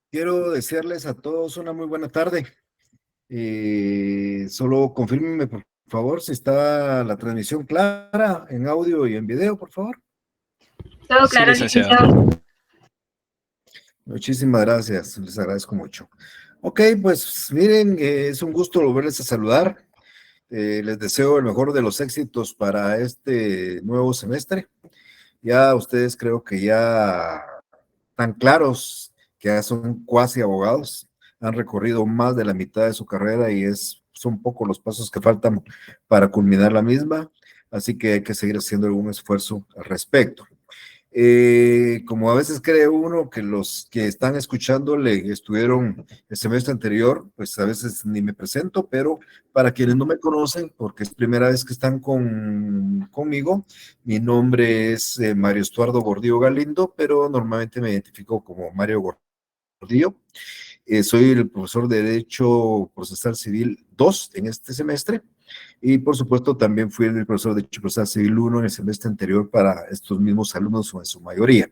Quiero desearles a todos una muy buena tarde. Solo confírmenme, por favor, si está la transmisión clara en audio y en video, por favor. Todo Sí, claro, licenciado. licenciado. Muchísimas gracias, les agradezco mucho. Ok, pues miren, es un gusto volverles a saludar. Les deseo el mejor de los éxitos para este nuevo semestre. Ya ustedes creo que ya tan claros que ya son cuasi abogados, han recorrido más de la mitad de su carrera y son pocos los pasos que faltan para culminar la misma, así que hay que seguir haciendo algún esfuerzo al respecto. Como a veces cree uno que los que están escuchándole estuvieron el semestre anterior, pues a veces ni me presento, pero para quienes no me conocen, porque es primera vez que están conmigo, mi nombre es Mario Estuardo Gordillo Galindo, pero normalmente me identifico como Mario Gordillo. Soy el profesor de Derecho Procesal Civil 2 en este semestre. Y por supuesto también fui el profesor de Derecho Procesal Civil 1 en el semestre anterior para estos mismos alumnos o en su mayoría.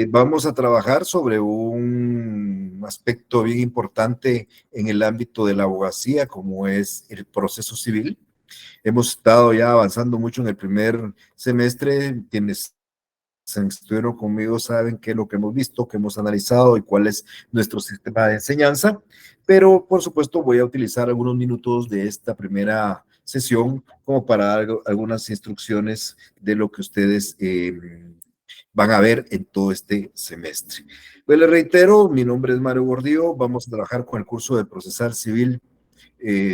Vamos a trabajar sobre un aspecto bien importante en el ámbito de la abogacía, como es el proceso civil. Hemos estado ya avanzando mucho en el primer semestre. Quienes estuvieron conmigo saben qué es lo que hemos visto, que hemos analizado y cuál es nuestro sistema de enseñanza, pero por supuesto voy a utilizar algunos minutos de esta primera sesión como para dar algunas instrucciones de lo que ustedes van a ver en todo este semestre. Pues les reitero, mi nombre es Mario Gordillo, vamos a trabajar con el curso de Procesal Civil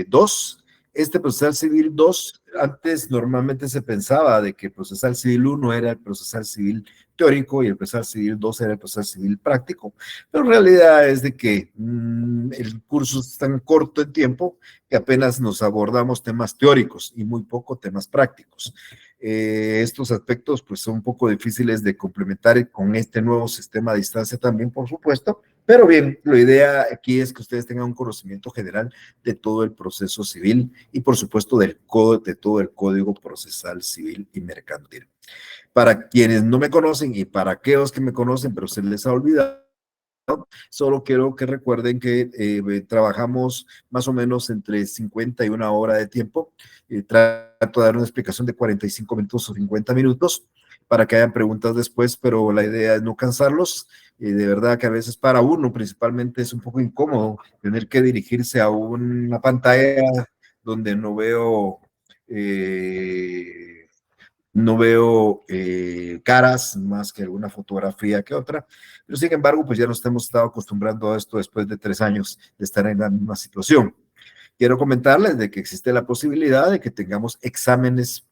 2. Este Procesal Civil 2, antes normalmente se pensaba de que el Procesal Civil 1 era el Procesal Civil teórico y el Procesal Civil 2 era el Procesal Civil práctico, pero en realidad es de que el curso es tan corto en tiempo que apenas nos abordamos temas teóricos y muy poco temas prácticos. Estos aspectos pues son un poco difíciles de complementar con este nuevo sistema a distancia también, por supuesto, pero bien, la idea aquí es que ustedes tengan un conocimiento general de todo el proceso civil y por supuesto de todo el código procesal civil y mercantil. Para quienes no me conocen y para aquellos que me conocen pero se les ha olvidado, solo quiero que recuerden que trabajamos más o menos entre 50 y una hora de tiempo. Trato de dar una explicación de 45 minutos o 50 minutos para que hayan preguntas después, pero la idea es no cansarlos. De verdad que a veces para uno principalmente es un poco incómodo tener que dirigirse a una pantalla donde no veo caras más que alguna fotografía que otra, pero sin embargo, pues ya nos hemos estado acostumbrando a esto después de 3 años de estar en la misma situación. Quiero comentarles de que existe la posibilidad de que tengamos exámenes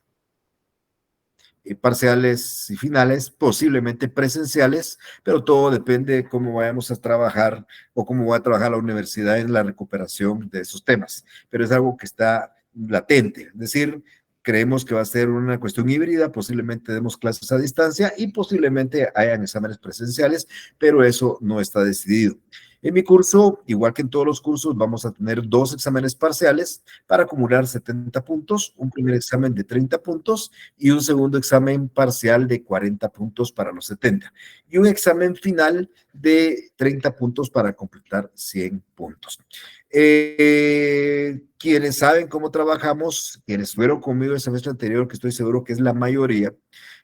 parciales y finales, posiblemente presenciales, pero todo depende de cómo vayamos a trabajar o cómo va a trabajar la universidad en la recuperación de esos temas. Pero es algo que está latente, es decir, creemos que va a ser una cuestión híbrida, posiblemente demos clases a distancia y posiblemente hayan exámenes presenciales, pero eso no está decidido. En mi curso, igual que en todos los cursos, vamos a tener 2 exámenes parciales para acumular 70 puntos, un primer examen de 30 puntos y un segundo examen parcial de 40 puntos para los 70 y un examen final de 30 puntos para completar 100 puntos. Quienes saben cómo trabajamos, quienes fueron conmigo el semestre anterior, que estoy seguro que es la mayoría,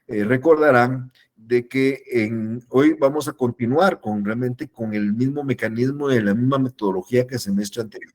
recordarán de que hoy vamos a continuar realmente con el mismo mecanismo y la misma metodología que el semestre anterior.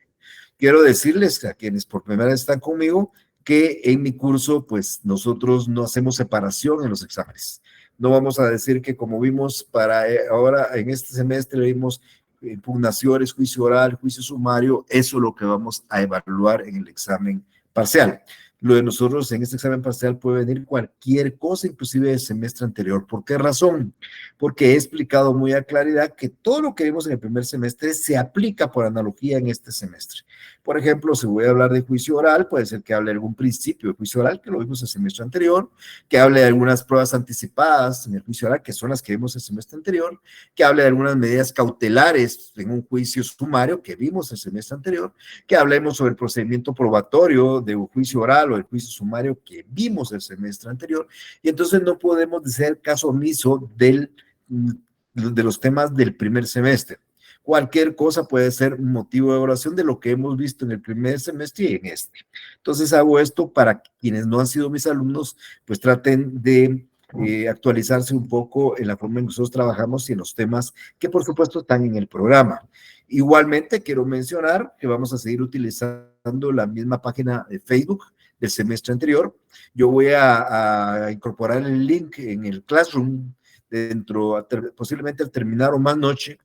Quiero decirles a quienes por primera vez están conmigo que en mi curso, pues nosotros no hacemos separación en los exámenes. No vamos a decir que como vimos para ahora en este semestre vimos impugnaciones, juicio oral, juicio sumario, eso es lo que vamos a evaluar en el examen parcial. Lo de nosotros en este examen parcial puede venir cualquier cosa, inclusive del semestre anterior. ¿Por qué razón? Porque he explicado muy a claridad que todo lo que vimos en el primer semestre se aplica por analogía en este semestre. Por ejemplo, si voy a hablar de juicio oral, puede ser que hable de algún principio de juicio oral, que lo vimos el semestre anterior, que hable de algunas pruebas anticipadas en el juicio oral, que son las que vimos el semestre anterior, que hable de algunas medidas cautelares en un juicio sumario, que vimos el semestre anterior, que hablemos sobre el procedimiento probatorio de un juicio oral o el juicio sumario que vimos el semestre anterior, y entonces no podemos hacer caso omiso de los temas del primer semestre. Cualquier cosa puede ser un motivo de evaluación de lo que hemos visto en el primer semestre y en este. Entonces hago esto para quienes no han sido mis alumnos, pues traten de actualizarse un poco en la forma en que nosotros trabajamos y en los temas que por supuesto están en el programa. Igualmente quiero mencionar que vamos a seguir utilizando la misma página de Facebook del semestre anterior. Yo voy a incorporar el link en el Classroom posiblemente al terminar o más noche.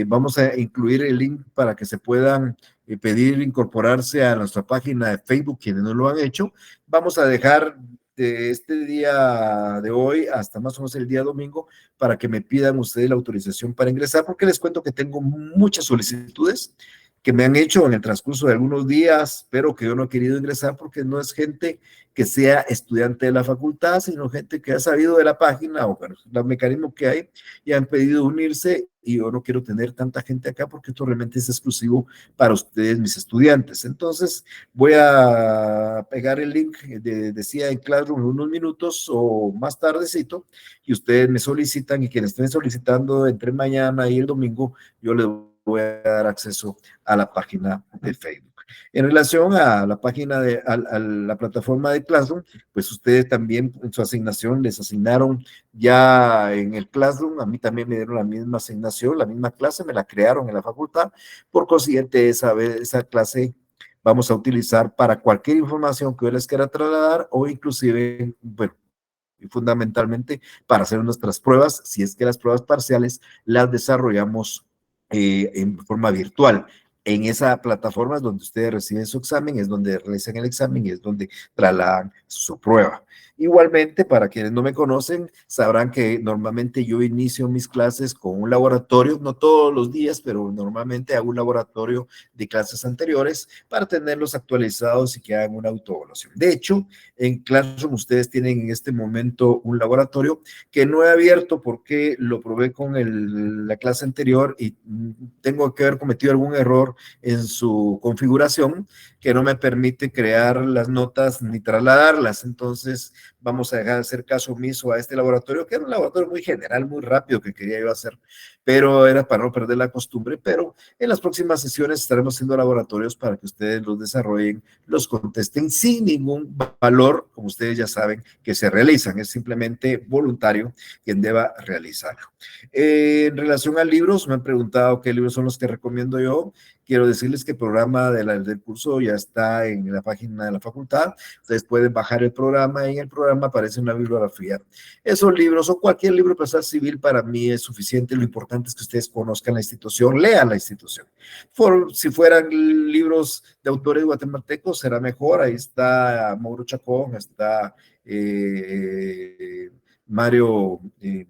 Vamos a incluir el link para que se puedan pedir incorporarse a nuestra página de Facebook quienes no lo han hecho. Vamos a dejar de este día de hoy hasta más o menos el día domingo para que me pidan ustedes la autorización para ingresar, porque les cuento que tengo muchas solicitudes que me han hecho en el transcurso de algunos días, pero que yo no he querido ingresar porque no es gente que sea estudiante de la facultad, sino gente que ha sabido de la página o bueno, los mecanismos que hay y han pedido unirse, y yo no quiero tener tanta gente acá porque esto realmente es exclusivo para ustedes, mis estudiantes. Entonces voy a pegar el link, decía en Classroom, en unos minutos o más tardecito, y ustedes me solicitan, y quienes estén solicitando entre mañana y el domingo, yo les voy a dar acceso a la página de Facebook. En relación a la página a la plataforma de Classroom, pues ustedes también en su asignación les asignaron ya en el Classroom, a mí también me dieron la misma asignación, la misma clase, me la crearon en la facultad, por consiguiente esa clase vamos a utilizar para cualquier información que yo les quiera trasladar o inclusive, bueno, fundamentalmente para hacer nuestras pruebas, si es que las pruebas parciales las desarrollamos en forma virtual. En esa plataforma es donde ustedes reciben su examen, es donde realizan el examen y es donde trasladan su prueba. Igualmente, para quienes no me conocen, sabrán que normalmente yo inicio mis clases con un laboratorio, no todos los días, pero normalmente hago un laboratorio de clases anteriores para tenerlos actualizados y que hagan una autoevaluación. De hecho, en Classroom ustedes tienen en este momento un laboratorio que no he abierto porque lo probé con la clase anterior y tengo que haber cometido algún error en su configuración que no me permite crear las notas ni trasladarlas. Entonces, vamos a dejar de hacer caso omiso a este laboratorio, que era un laboratorio muy general, muy rápido que quería yo hacer, pero era para no perder la costumbre. Pero en las próximas sesiones estaremos haciendo laboratorios para que ustedes los desarrollen, los contesten sin ningún valor, como ustedes ya saben, que se realizan. Es simplemente voluntario quien deba realizarlo. En relación a libros, me han preguntado qué libros son los que recomiendo yo. Quiero decirles que el programa del curso ya está en la página de la facultad. Ustedes pueden bajar el programa y en el programa aparece una bibliografía. Esos libros o cualquier libro procesal civil para mí es suficiente. Lo importante es que ustedes conozcan la institución, lean la institución. Si fueran libros de autores guatemaltecos, será mejor. Ahí está Mauro Chacón, está Mario, el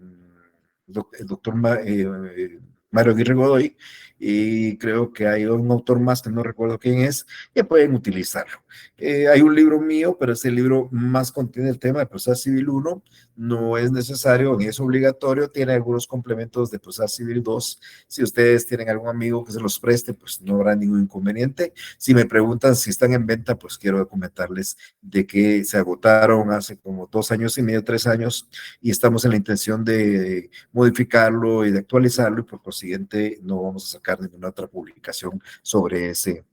doctor Mario Aguirre Godoy, y creo que hay un autor más que no recuerdo quién es, que pueden utilizarlo. Hay un libro mío, pero ese libro más contiene el tema de proceso civil 1, no es necesario ni es obligatorio, tiene algunos complementos de proceso civil 2. Si ustedes tienen algún amigo que se los preste, pues no habrá ningún inconveniente. Si me preguntan si están en venta, pues quiero comentarles de que se agotaron hace como 2 años y medio, 3 años, y estamos en la intención de modificarlo y de actualizarlo, y por consiguiente no vamos a sacar ninguna otra publicación sobre ese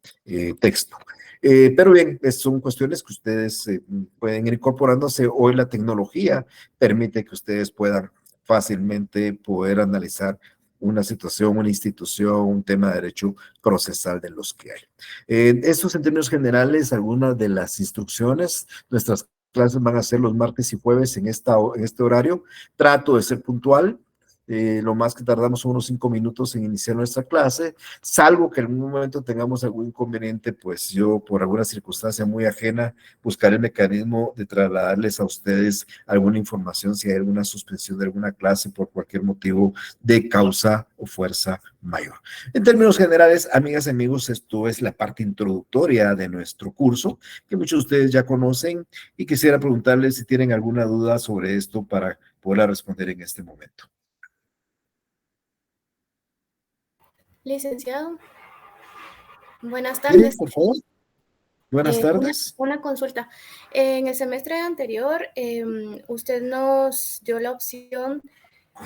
texto. Pero bien, son cuestiones que ustedes pueden ir incorporándose. Hoy la tecnología permite que ustedes puedan fácilmente poder analizar una situación, una institución, un tema de derecho procesal de los que hay. Estos en términos generales, algunas de las instrucciones. Nuestras clases van a ser los martes y jueves en este horario. Trato de ser puntual. Lo más que tardamos son unos 5 minutos en iniciar nuestra clase, salvo que en algún momento tengamos algún inconveniente, pues yo por alguna circunstancia muy ajena buscaré el mecanismo de trasladarles a ustedes alguna información si hay alguna suspensión de alguna clase por cualquier motivo de causa o fuerza mayor. En términos generales, amigas y amigos, esto es la parte introductoria de nuestro curso, que muchos de ustedes ya conocen, y quisiera preguntarles si tienen alguna duda sobre esto para poder responder en este momento. Licenciado, buenas Sí, tardes. por favor. Buenas Una, tardes. una consulta. En el semestre anterior, usted nos dio la opción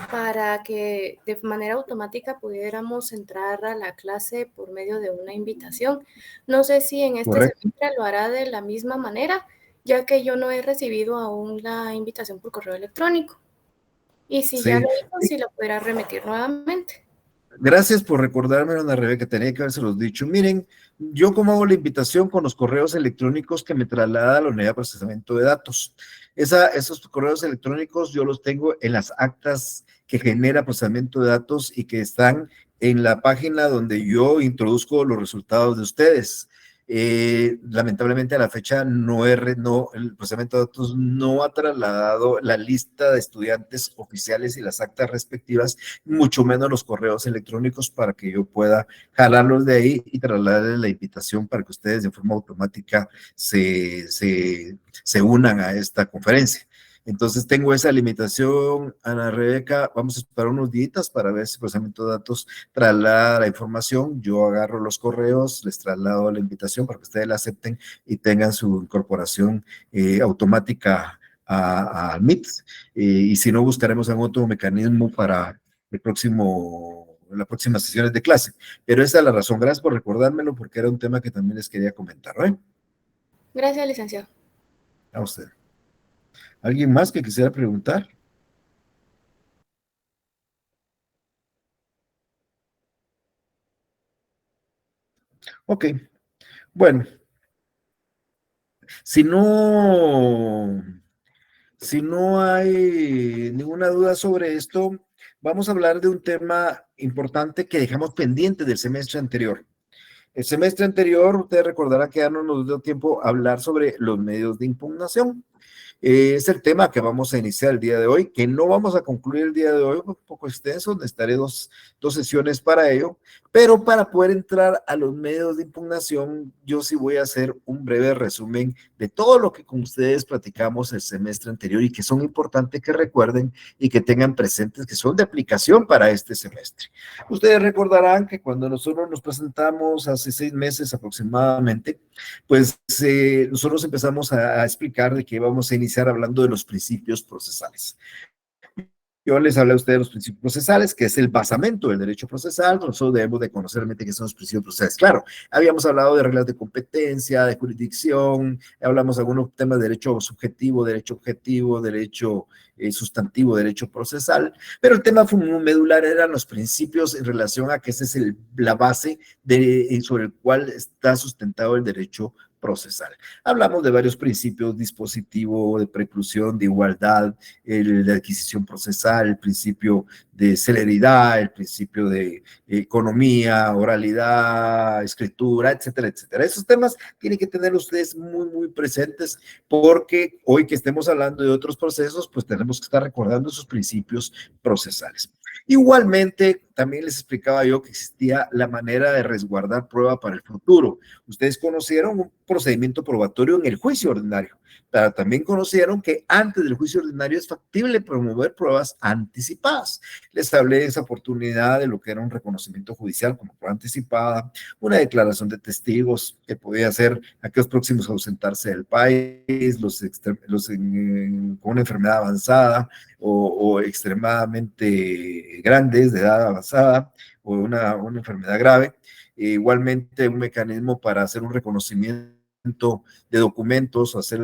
para que de manera automática pudiéramos entrar a la clase por medio de una invitación. No sé si en este Correcto. semestre lo hará de la misma manera, ya que yo no he recibido aún la invitación por correo electrónico. Y si ya lo Sí. hizo, si lo pudiera remitir nuevamente. Gracias por recordarme, Ana Rebeca, tenía que habérselos dicho. Miren, yo como hago la invitación con los correos electrónicos que me traslada a la unidad de procesamiento de datos. Esos correos electrónicos yo los tengo en las actas que genera procesamiento de datos y que están en la página donde yo introduzco los resultados de ustedes. Lamentablemente a la fecha el procesamiento de datos no ha trasladado la lista de estudiantes oficiales y las actas respectivas, mucho menos los correos electrónicos, para que yo pueda jalarlos de ahí y trasladarles la invitación para que ustedes de forma automática se unan a esta conferencia. Entonces tengo esa limitación, Ana Rebeca. Vamos a esperar unos días para ver si el procesamiento de datos traslada la información. Yo agarro los correos, les traslado la invitación para que ustedes la acepten y tengan su incorporación automática al Meet. Y si no, buscaremos algún otro mecanismo para las próximas sesiones de clase. Pero esa es la razón. Gracias por recordármelo, porque era un tema que también les quería comentar, ¿eh? Gracias, licenciado. A usted. ¿Alguien más que quisiera preguntar? Ok, bueno, si no, si no hay ninguna duda sobre esto, vamos a hablar de un tema importante que dejamos pendiente del semestre anterior. El semestre anterior, ustedes recordarán que ya no nos dio tiempo a hablar sobre los medios de impugnación. Es el tema que vamos a iniciar el día de hoy, que no vamos a concluir el día de hoy, un poco extenso, necesitaré dos sesiones para ello, pero para poder entrar a los medios de impugnación, yo sí voy a hacer un breve resumen de todo lo que con ustedes platicamos el semestre anterior y que son importantes que recuerden y que tengan presentes que son de aplicación para este semestre. Ustedes recordarán que cuando nosotros nos presentamos hace 6 meses aproximadamente, pues nosotros empezamos a explicar de que vamos a iniciar hablando de los principios procesales. Yo les hablé a ustedes de los principios procesales, que es el basamento del derecho procesal. Nosotros debemos de conocer realmente qué son los principios procesales. Claro, habíamos hablado de reglas de competencia, de jurisdicción, hablamos de algunos temas de derecho subjetivo, derecho objetivo, derecho sustantivo, derecho procesal, pero el tema medular eran los principios en relación a que esa es la base sobre el cual está sustentado el derecho procesal. Hablamos de varios principios: dispositivo, de preclusión, de igualdad, de adquisición procesal, el principio de celeridad, el principio de economía, oralidad, escritura, etcétera, etcétera. Esos temas tienen que tener ustedes muy, muy presentes, porque hoy que estemos hablando de otros procesos, pues tenemos que estar recordando esos principios procesales. Igualmente, también les explicaba yo que existía la manera de resguardar prueba para el futuro. Ustedes conocieron un procedimiento probatorio en el juicio ordinario, pero también conocieron que antes del juicio ordinario es factible promover pruebas anticipadas. Les hablé de esa oportunidad de lo que era un reconocimiento judicial como prueba anticipada, una declaración de testigos que podía ser aquellos próximos a ausentarse del país, con una enfermedad avanzada o extremadamente grandes, de edad avanzada, o una enfermedad grave. Igualmente un mecanismo para hacer un reconocimiento de documentos, o hacer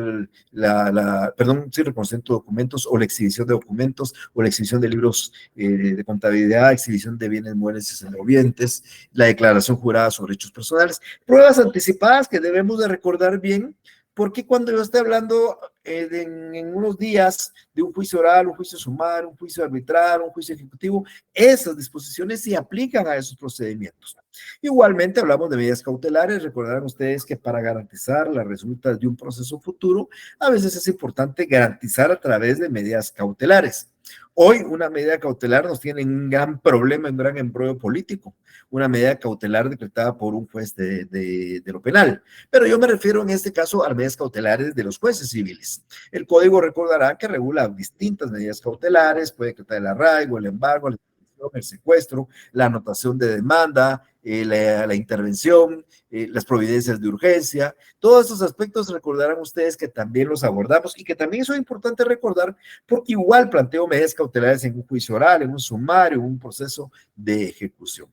reconocimiento de documentos, o la exhibición de documentos, o la exhibición de libros de contabilidad, exhibición de bienes muebles y movientes, la declaración jurada sobre hechos personales, pruebas anticipadas que debemos de recordar bien, porque cuando yo esté hablando en unos días de un juicio oral, un juicio sumario, un juicio arbitral, un juicio ejecutivo, esas disposiciones se aplican a esos procedimientos. Igualmente hablamos de medidas cautelares. Recordarán ustedes que para garantizar las resultas de un proceso futuro, a veces es importante garantizar a través de medidas cautelares. Hoy una medida cautelar nos tiene un gran problema, un gran embrollo político, una medida cautelar decretada por un juez de lo penal. Pero yo me refiero en este caso a las medidas cautelares de los jueces civiles. El código recordará que regula distintas medidas cautelares, puede decretar el arraigo, el embargo, el secuestro, la anotación de demanda, la intervención, las providencias de urgencia. Todos esos aspectos recordarán ustedes que también los abordamos y que también son importantes recordar, porque igual planteo medidas cautelares en un juicio oral, en un sumario, en un proceso de ejecución.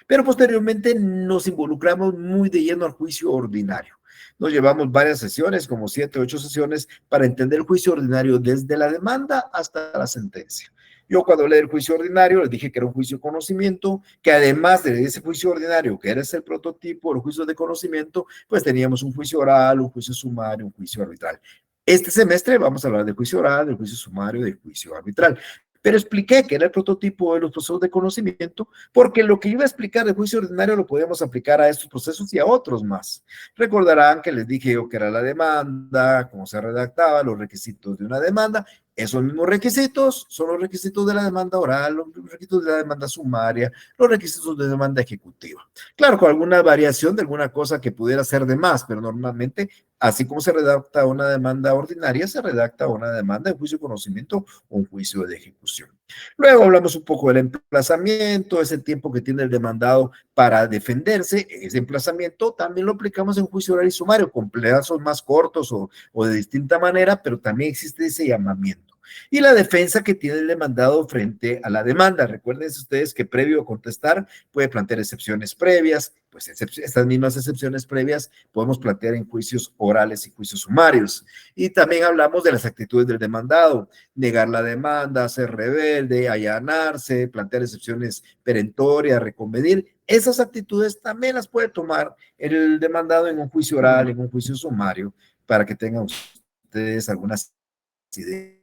Pero posteriormente nos involucramos muy de lleno al juicio ordinario. Nos llevamos varias sesiones, como 7 o 8 sesiones, para entender el juicio ordinario desde la demanda hasta la sentencia. Yo cuando hablé del juicio ordinario les dije que era un juicio de conocimiento, que además de ese juicio ordinario, que era el prototipo del juicio de conocimiento, pues teníamos un juicio oral, un juicio sumario, un juicio arbitral. Este semestre vamos a hablar del juicio oral, del juicio sumario y del juicio arbitral. Pero expliqué que era el prototipo de los procesos de conocimiento, porque lo que iba a explicar del juicio ordinario lo podíamos aplicar a estos procesos y a otros más. Recordarán que les dije yo que era la demanda, cómo se redactaba, los requisitos de una demanda. Esos mismos requisitos son los requisitos de la demanda oral, los requisitos de la demanda sumaria, los requisitos de demanda ejecutiva. Claro, con alguna variación de alguna cosa que pudiera ser de más, pero normalmente, así como se redacta una demanda ordinaria, se redacta una demanda de juicio de conocimiento o un juicio de ejecución. Luego hablamos un poco del emplazamiento, ese tiempo que tiene el demandado para defenderse. Ese emplazamiento también lo aplicamos en juicio oral y sumario, con plazos más cortos o de distinta manera, pero también existe ese llamamiento. Y la defensa que tiene el demandado frente a la demanda. Recuerden ustedes que previo a contestar puede plantear excepciones previas, pues estas mismas excepciones previas podemos plantear en juicios orales y juicios sumarios. Y también hablamos de las actitudes del demandado: negar la demanda, ser rebelde, allanarse, plantear excepciones perentorias, reconvenir. Esas actitudes también las puede tomar el demandado en un juicio oral, en un juicio sumario, para que tengan ustedes algunas ideas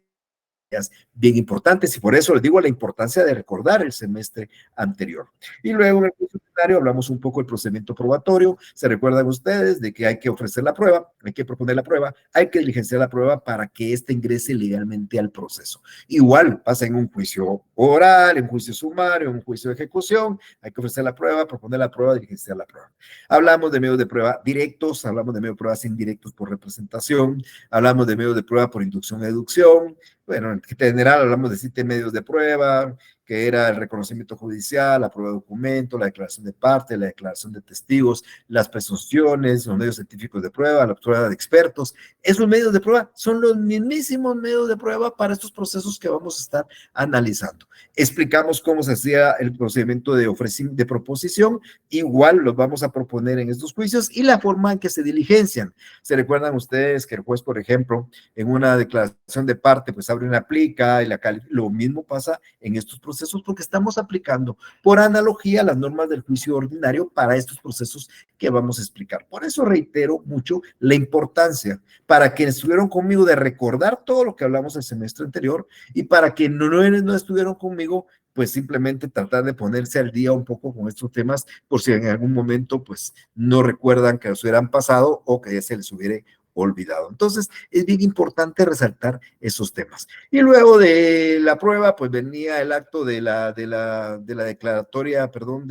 bien importantes, y por eso les digo la importancia de recordar el semestre anterior. Y luego en el curso ordinario hablamos un poco del procedimiento probatorio. Se recuerdan ustedes de que hay que ofrecer la prueba, hay que proponer la prueba, hay que diligenciar la prueba para que ésta ingrese legalmente al proceso. Igual pasa en un juicio oral, en un juicio sumario, en un juicio de ejecución, hay que ofrecer la prueba, proponer la prueba, diligenciar la prueba. Hablamos de medios de prueba directos, hablamos de medios de pruebas indirectos por representación, hablamos de medios de prueba por inducción y deducción. Bueno, en general hablamos de 7 medios de prueba, que era el reconocimiento judicial, la prueba de documento, la declaración de parte, la declaración de testigos, las presunciones, los medios científicos de prueba, la prueba de expertos. Esos medios de prueba son los mismísimos medios de prueba para estos procesos que vamos a estar analizando. Explicamos cómo se hacía el procedimiento de proposición, igual los vamos a proponer en estos juicios, y la forma en que se diligencian. ¿Se recuerdan ustedes que el juez, por ejemplo, en una declaración de parte, pues abre una plica y lo mismo pasa en estos procesos, porque estamos aplicando por analogía las normas del juicio ordinario para estos procesos que vamos a explicar? Por eso reitero mucho la importancia para quienes estuvieron conmigo de recordar todo lo que hablamos el semestre anterior, y para quienes no estuvieron conmigo, pues simplemente tratar de ponerse al día un poco con estos temas, por si en algún momento pues no recuerdan que los hubieran pasado o que ya se les hubiera olvidado. Entonces, es bien importante resaltar esos temas. Y luego de la prueba, pues venía el acto de la declaratoria, perdón,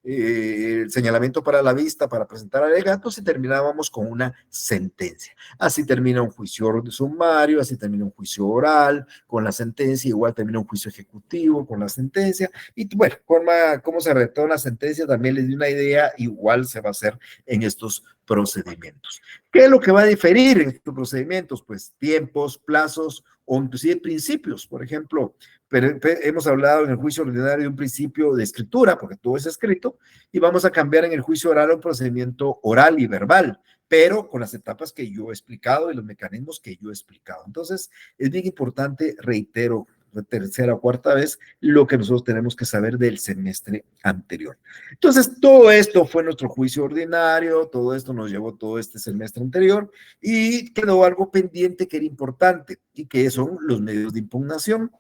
el señalamiento para la vista, para presentar alegatos, y terminábamos con una sentencia. Así termina un juicio sumario, así termina un juicio oral con la sentencia, igual termina un juicio ejecutivo con la sentencia, y bueno, cómo se redactó una sentencia también les di una idea, igual se va a hacer en estos procedimientos. ¿Qué es lo que va a diferir en estos procedimientos? Pues tiempos, plazos o inclusive principios. Por ejemplo, hemos hablado en el juicio ordinario de un principio de escritura, porque todo es escrito, y vamos a cambiar en el juicio oral a un procedimiento oral y verbal, pero con las etapas que yo he explicado y los mecanismos que yo he explicado. Entonces, es bien importante, reitero, tercera o cuarta vez, lo que nosotros tenemos que saber del semestre anterior. Entonces, todo esto fue nuestro juicio ordinario, todo esto nos llevó todo este semestre anterior, y quedó algo pendiente que era importante, y que son los medios de impugnación.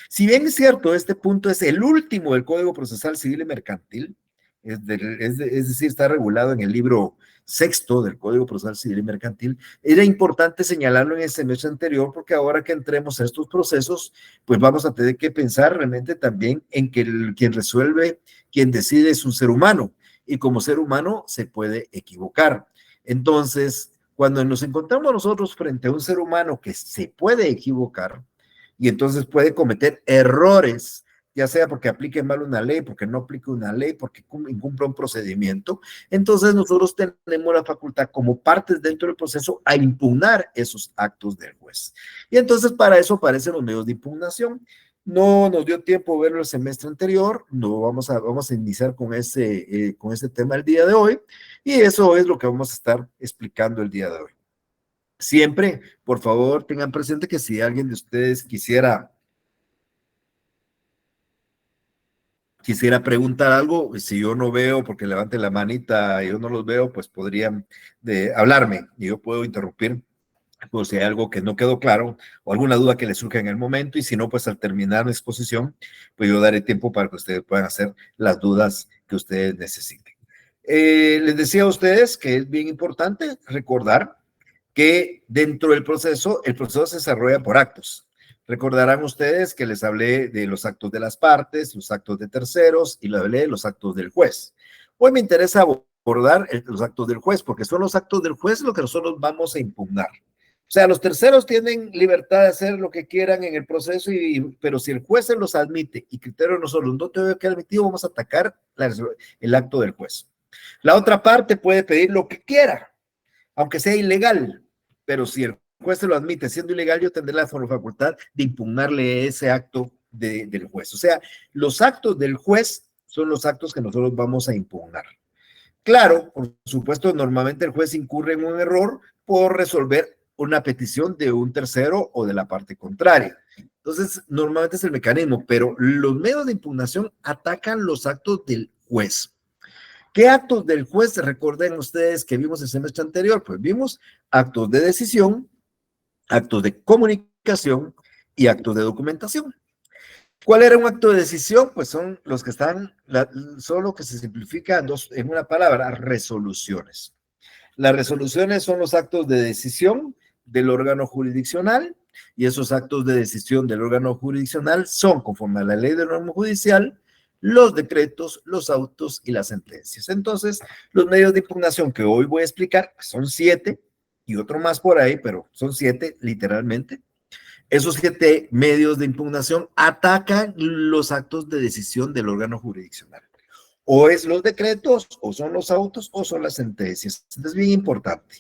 Si bien es cierto, este punto es el último del Código Procesal Civil y Mercantil, es decir, está regulado en el libro sexto del Código Procesal Civil y Mercantil, era importante señalarlo en el semestre anterior, porque ahora que entremos a estos procesos, pues vamos a tener que pensar realmente también en que quien resuelve, quien decide es un ser humano, y como ser humano se puede equivocar. Entonces, cuando nos encontramos nosotros frente a un ser humano que se puede equivocar, y entonces puede cometer errores, ya sea porque aplique mal una ley, porque no aplique una ley, porque incumpla un procedimiento. Entonces nosotros tenemos la facultad como partes dentro del proceso a impugnar esos actos del juez. Y entonces para eso aparecen los medios de impugnación. No nos dio tiempo verlo el semestre anterior, no vamos a iniciar con ese tema el día de hoy, y eso es lo que vamos a estar explicando el día de hoy. Siempre, por favor, tengan presente que si alguien de ustedes quisiera preguntar algo, si yo no veo, porque levante la manita y yo no los veo, pues podrían hablarme y yo puedo interrumpir por si hay algo que no quedó claro o alguna duda que les surja en el momento, y si no, pues al terminar la exposición, pues yo daré tiempo para que ustedes puedan hacer las dudas que ustedes necesiten. Les decía a ustedes que es bien importante recordar que dentro del proceso, el proceso se desarrolla por actos. Recordarán ustedes que les hablé de los actos de las partes, los actos de terceros, y les hablé de los actos del juez. Hoy me interesa abordar los actos del juez, porque son los actos del juez lo que nosotros vamos a impugnar. O sea, los terceros tienen libertad de hacer lo que quieran en el proceso, pero si el juez se los admite y criterio nosotros no tengo que admitir, vamos a atacar el acto del juez. La otra parte puede pedir lo que quiera, aunque sea ilegal, pero si el juez se lo admite siendo ilegal, yo tendré la facultad de impugnarle ese acto del juez. O sea, los actos del juez son los actos que nosotros vamos a impugnar. Claro, por supuesto, normalmente el juez incurre en un error por resolver una petición de un tercero o de la parte contraria. Entonces, normalmente es el mecanismo, pero los medios de impugnación atacan los actos del juez. ¿Qué actos del juez recuerden ustedes que vimos el semestre anterior? Pues vimos actos de decisión, actos de comunicación y actos de documentación. ¿Cuál era un acto de decisión? Pues son los que están, solo que se simplifica en una palabra, resoluciones. Las resoluciones son los actos de decisión del órgano jurisdiccional y esos actos de decisión del órgano jurisdiccional son, conforme a la ley del órgano judicial, los decretos, los autos y las sentencias. Entonces, los medios de impugnación que hoy voy a explicar, son 7 y otro más por ahí, pero son 7 literalmente. Esos 7 medios de impugnación atacan los actos de decisión del órgano jurisdiccional. O es los decretos, o son los autos, o son las sentencias. Es bien importante.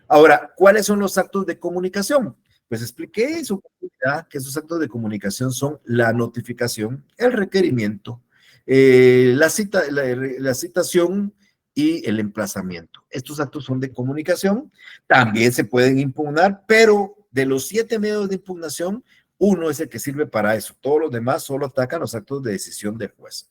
Ahora, ¿cuáles son los actos de comunicación? Pues expliqué en su oportunidad que esos actos de comunicación son la notificación, el requerimiento, la citación y el emplazamiento. Estos actos son de comunicación, también se pueden impugnar, pero de los 7 medios de impugnación, uno es el que sirve para eso. Todos los demás solo atacan los actos de decisión del juez.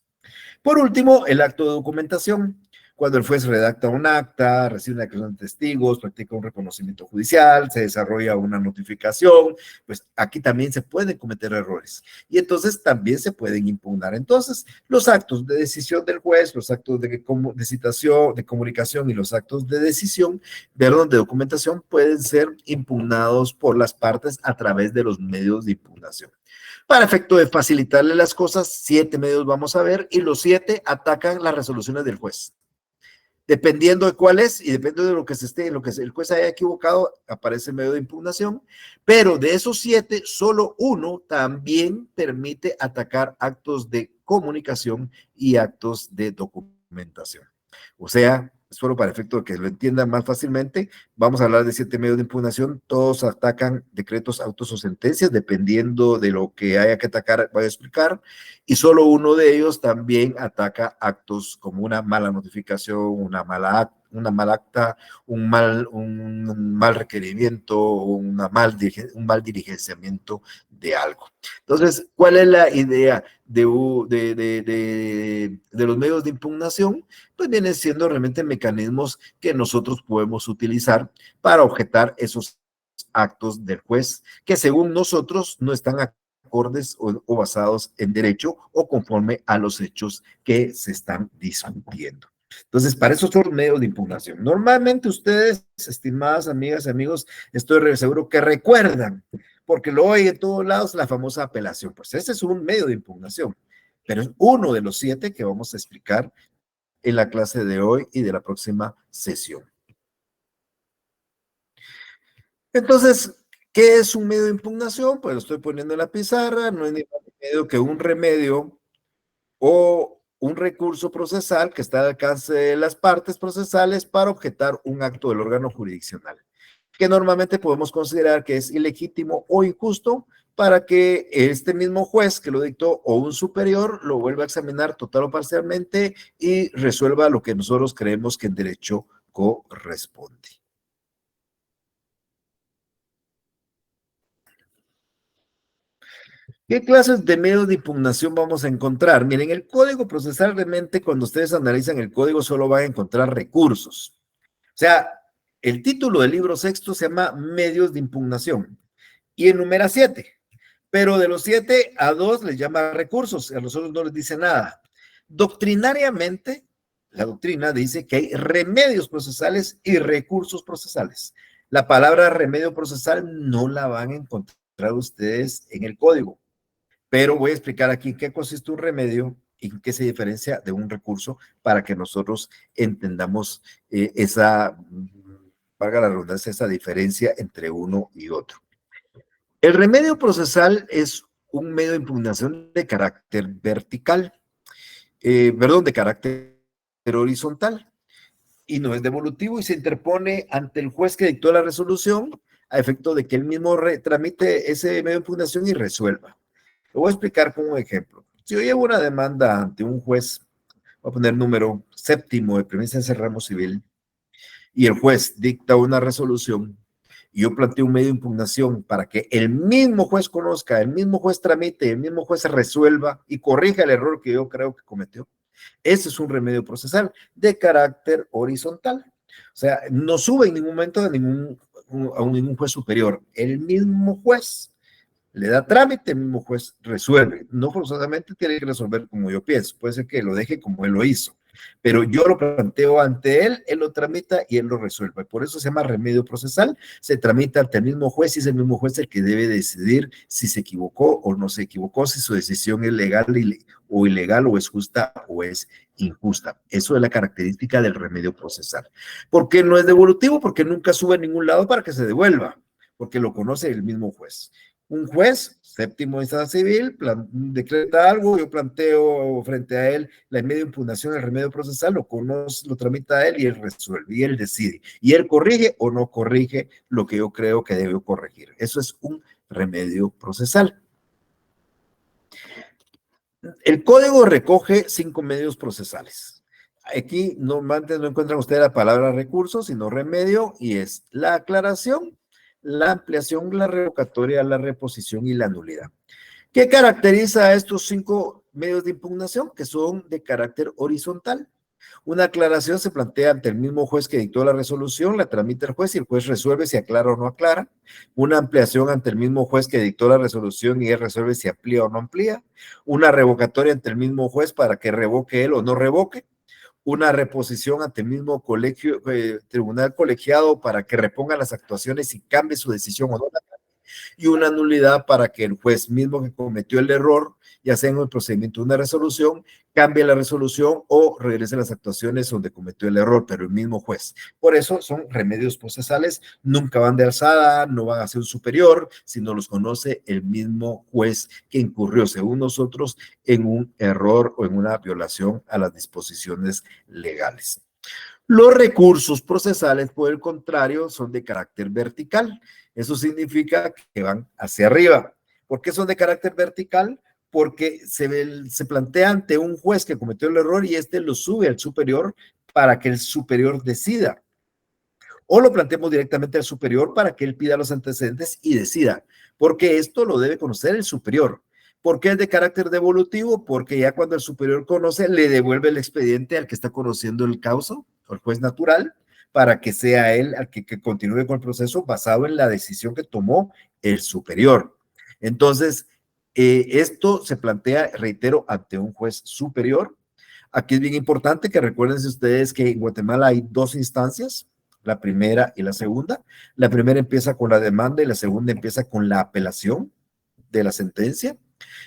Por último, el acto de documentación. Cuando el juez redacta un acta, recibe una declaración de testigos, practica un reconocimiento judicial, se desarrolla una notificación, pues aquí también se pueden cometer errores. Y entonces también se pueden impugnar. Entonces, los actos de decisión del juez, los actos de citación, de comunicación y los actos de decisión, de documentación, pueden ser impugnados por las partes a través de los medios de impugnación. Para efecto de facilitarle las cosas, 7 medios vamos a ver y los 7 atacan las resoluciones del juez. Dependiendo de cuál es y dependiendo de lo que se esté, en lo que el juez haya equivocado, aparece el medio de impugnación, pero de esos 7, solo uno también permite atacar actos de comunicación y actos de documentación. O sea, solo para efecto de que lo entiendan más fácilmente, vamos a hablar de 7 medios de impugnación, todos atacan decretos, autos o sentencias, dependiendo de lo que haya que atacar, voy a explicar, y solo uno de ellos también ataca actos como una mala notificación, una mala acta, un mal requerimiento, un mal diligenciamiento de algo. Entonces, ¿cuál es la idea de los medios de impugnación? Pues vienen siendo realmente mecanismos que nosotros podemos utilizar para objetar esos actos del juez que según nosotros no están acordes o basados en derecho o conforme a los hechos que se están discutiendo. Entonces, para eso son medios de impugnación. Normalmente ustedes, estimadas amigas y amigos, estoy seguro que recuerdan, porque lo oyen en todos lados, la famosa apelación. Pues ese es un medio de impugnación, pero es uno de los 7 que vamos a explicar en la clase de hoy y de la próxima sesión. Entonces, ¿qué es un medio de impugnación? Pues lo estoy poniendo en la pizarra, no es ni más ni medio que un remedio o un recurso procesal que está al alcance de las partes procesales para objetar un acto del órgano jurisdiccional, que normalmente podemos considerar que es ilegítimo o injusto para que este mismo juez que lo dictó o un superior lo vuelva a examinar total o parcialmente y resuelva lo que nosotros creemos que en derecho corresponde. ¿Qué clases de medios de impugnación vamos a encontrar? Miren, el Código Procesal realmente, cuando ustedes analizan el código, solo van a encontrar recursos. O sea, el título del libro sexto se llama Medios de Impugnación y enumera 7, pero de los 7 a 2 les llama recursos, a los otros no les dice nada. Doctrinariamente, la doctrina dice que hay remedios procesales y recursos procesales. La palabra remedio procesal no la van a encontrar ustedes en el código, pero voy a explicar aquí qué consiste un remedio y qué se diferencia de un recurso para que nosotros entendamos valga la redundancia, esa diferencia entre uno y otro. El remedio procesal es un medio de impugnación de carácter vertical, de carácter horizontal, y no es devolutivo y se interpone ante el juez que dictó la resolución a efecto de que él mismo tramite ese medio de impugnación y resuelva. Lo voy a explicar como un ejemplo. Si yo llevo una demanda ante un juez, voy a poner número séptimo de premisa en ramo civil, y el juez dicta una resolución, y yo planteo un medio de impugnación para que el mismo juez conozca, el mismo juez tramite, el mismo juez resuelva y corrija el error que yo creo que cometió. Ese es un remedio procesal de carácter horizontal. O sea, no sube en ningún momento a ningún juez superior. El mismo juez le da trámite, el mismo juez resuelve. No forzosamente tiene que resolver como yo pienso, puede ser que lo deje como él lo hizo, pero yo lo planteo ante él lo tramita y él lo resuelve. Por eso se llama remedio procesal, se tramita ante el mismo juez y es el mismo juez el que debe decidir si se equivocó o no se equivocó, si su decisión es legal o ilegal, o es justa o es injusta. Eso es la característica del remedio procesal. ¿Por qué no es devolutivo? Porque nunca sube a ningún lado para que se devuelva, porque lo conoce el mismo juez. Un juez, séptimo instancia civil, decreta algo, yo planteo frente a él la medio impugnación, el remedio procesal, lo conoce, lo tramita a él y él resuelve, y él decide. Y él corrige o no corrige lo que yo creo que debe corregir. Eso es un remedio procesal. El código recoge 5 medios procesales. Aquí normalmente no encuentran ustedes la palabra recurso, sino remedio, y es la aclaración, la ampliación, la revocatoria, la reposición y la nulidad. ¿Qué caracteriza a estos 5 medios de impugnación? Que son de carácter horizontal. Una aclaración se plantea ante el mismo juez que dictó la resolución, la tramita el juez y el juez resuelve si aclara o no aclara. Una ampliación ante el mismo juez que dictó la resolución y él resuelve si amplía o no amplía. Una revocatoria ante el mismo juez para que revoque él o no revoque. Una reposición ante el mismo tribunal colegiado para que reponga las actuaciones y cambie su decisión o no. Y una nulidad para que el juez mismo que cometió el error, ya sea en el procedimiento de una resolución, cambie la resolución o regrese las actuaciones donde cometió el error, pero el mismo juez. Por eso son remedios procesales, nunca van de alzada, no van a ser un superior, sino los conoce el mismo juez que incurrió, según nosotros, en un error o en una violación a las disposiciones legales. Los recursos procesales, por el contrario, son de carácter vertical. Eso significa que van hacia arriba. ¿Por qué son de carácter vertical? Porque se plantea ante un juez que cometió el error y este lo sube al superior para que el superior decida. O lo planteamos directamente al superior para que él pida los antecedentes y decida, porque esto lo debe conocer el superior. ¿Por qué es de carácter devolutivo? Porque ya cuando el superior conoce, le devuelve el expediente al que está conociendo el causa, o el juez natural, para que sea él el que continúe con el proceso basado en la decisión que tomó el superior. Entonces, esto se plantea, reitero, ante un juez superior. Aquí es bien importante que recuerden ustedes que en Guatemala hay 2 instancias, la primera y la segunda. La primera empieza con la demanda y la segunda empieza con la apelación de la sentencia.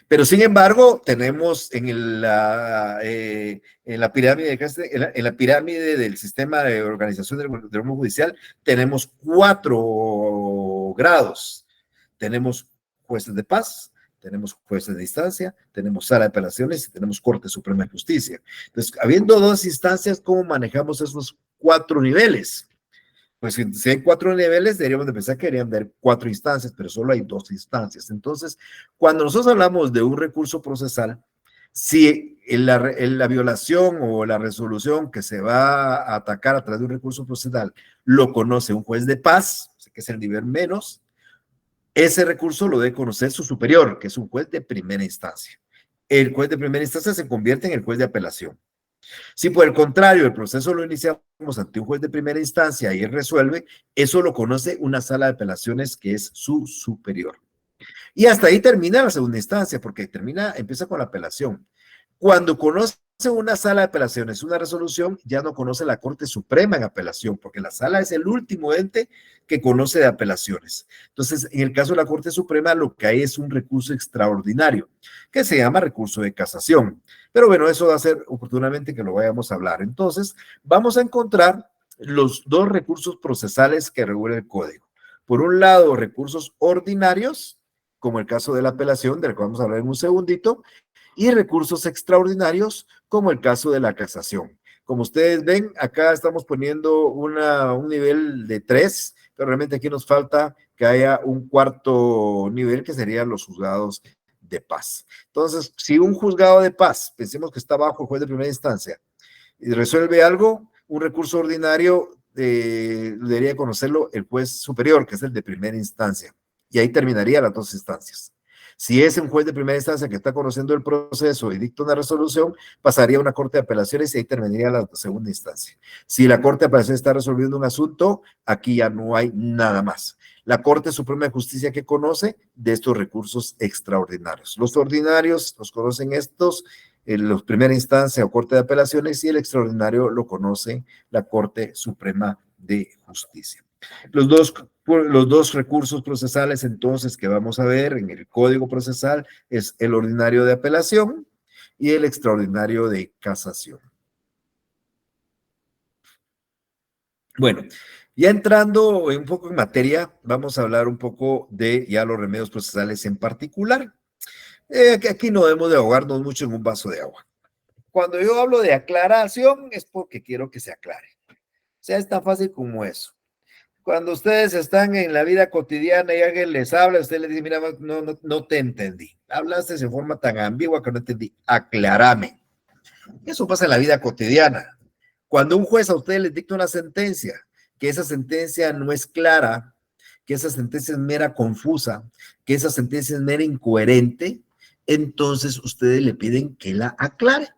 Pero sin embargo, tenemos en la pirámide, en la pirámide del sistema de organización del órgano judicial, tenemos 4 grados. Tenemos jueces de paz, tenemos jueces de instancia, tenemos sala de apelaciones y tenemos Corte Suprema de Justicia. Entonces, habiendo 2 instancias, ¿cómo manejamos esos 4 niveles? Pues si hay 4 niveles, deberíamos de pensar que deberían haber 4 instancias, pero solo hay 2 instancias. Entonces, cuando nosotros hablamos de un recurso procesal, si la violación o la resolución que se va a atacar a través de un recurso procesal lo conoce un juez de paz, que es el nivel menos, ese recurso lo debe conocer su superior, que es un juez de primera instancia. El juez de primera instancia se convierte en el juez de apelación. Si por el contrario el proceso lo iniciamos ante un juez de primera instancia y él resuelve, eso lo conoce una sala de apelaciones que es su superior. Y hasta ahí termina la segunda instancia, porque empieza con la apelación. Cuando conoce una sala de apelaciones, una resolución, ya no conoce la Corte Suprema en apelación, porque la sala es el último ente que conoce de apelaciones. Entonces, en el caso de la Corte Suprema, lo que hay es un recurso extraordinario, que se llama recurso de casación. Pero bueno, eso va a ser oportunamente que lo vayamos a hablar. Entonces, vamos a encontrar los 2 recursos procesales que regula el código. Por un lado, recursos ordinarios, como el caso de la apelación, del que vamos a hablar en un segundito, y recursos extraordinarios, como el caso de la casación. Como ustedes ven, acá estamos poniendo un nivel de 3, pero realmente aquí nos falta que haya un 4 nivel, que serían los juzgados de paz. Entonces, si un juzgado de paz, pensemos que está bajo el juez de primera instancia, y resuelve algo, un recurso ordinario debería conocerlo el juez superior, que es el de primera instancia, y ahí terminaría las 2 instancias. Si es un juez de primera instancia que está conociendo el proceso y dicta una resolución, pasaría a una corte de apelaciones y ahí terminaría la segunda instancia. Si la corte de apelaciones está resolviendo un asunto, aquí ya no hay nada más. La Corte Suprema de Justicia que conoce de estos recursos extraordinarios. Los ordinarios los conocen estos, los primera instancia o Corte de Apelaciones, y el extraordinario lo conoce la Corte Suprema de Justicia. Los dos recursos procesales entonces que vamos a ver en el Código Procesal es el ordinario de apelación y el extraordinario de casación. Bueno, ya entrando un poco en materia, vamos a hablar un poco de ya los remedios procesales en particular. Que aquí no debemos de ahogarnos mucho en un vaso de agua. Cuando yo hablo de aclaración es porque quiero que se aclare. O sea, es tan fácil como eso. Cuando ustedes están en la vida cotidiana y alguien les habla, usted les dice, mira, no te entendí. Hablaste en forma tan ambigua que no entendí. Aclárame. Eso pasa en la vida cotidiana. Cuando un juez a ustedes les dicta una sentencia, que esa sentencia no es clara, que esa sentencia es mera confusa, que esa sentencia es mera incoherente, entonces ustedes le piden que la aclare.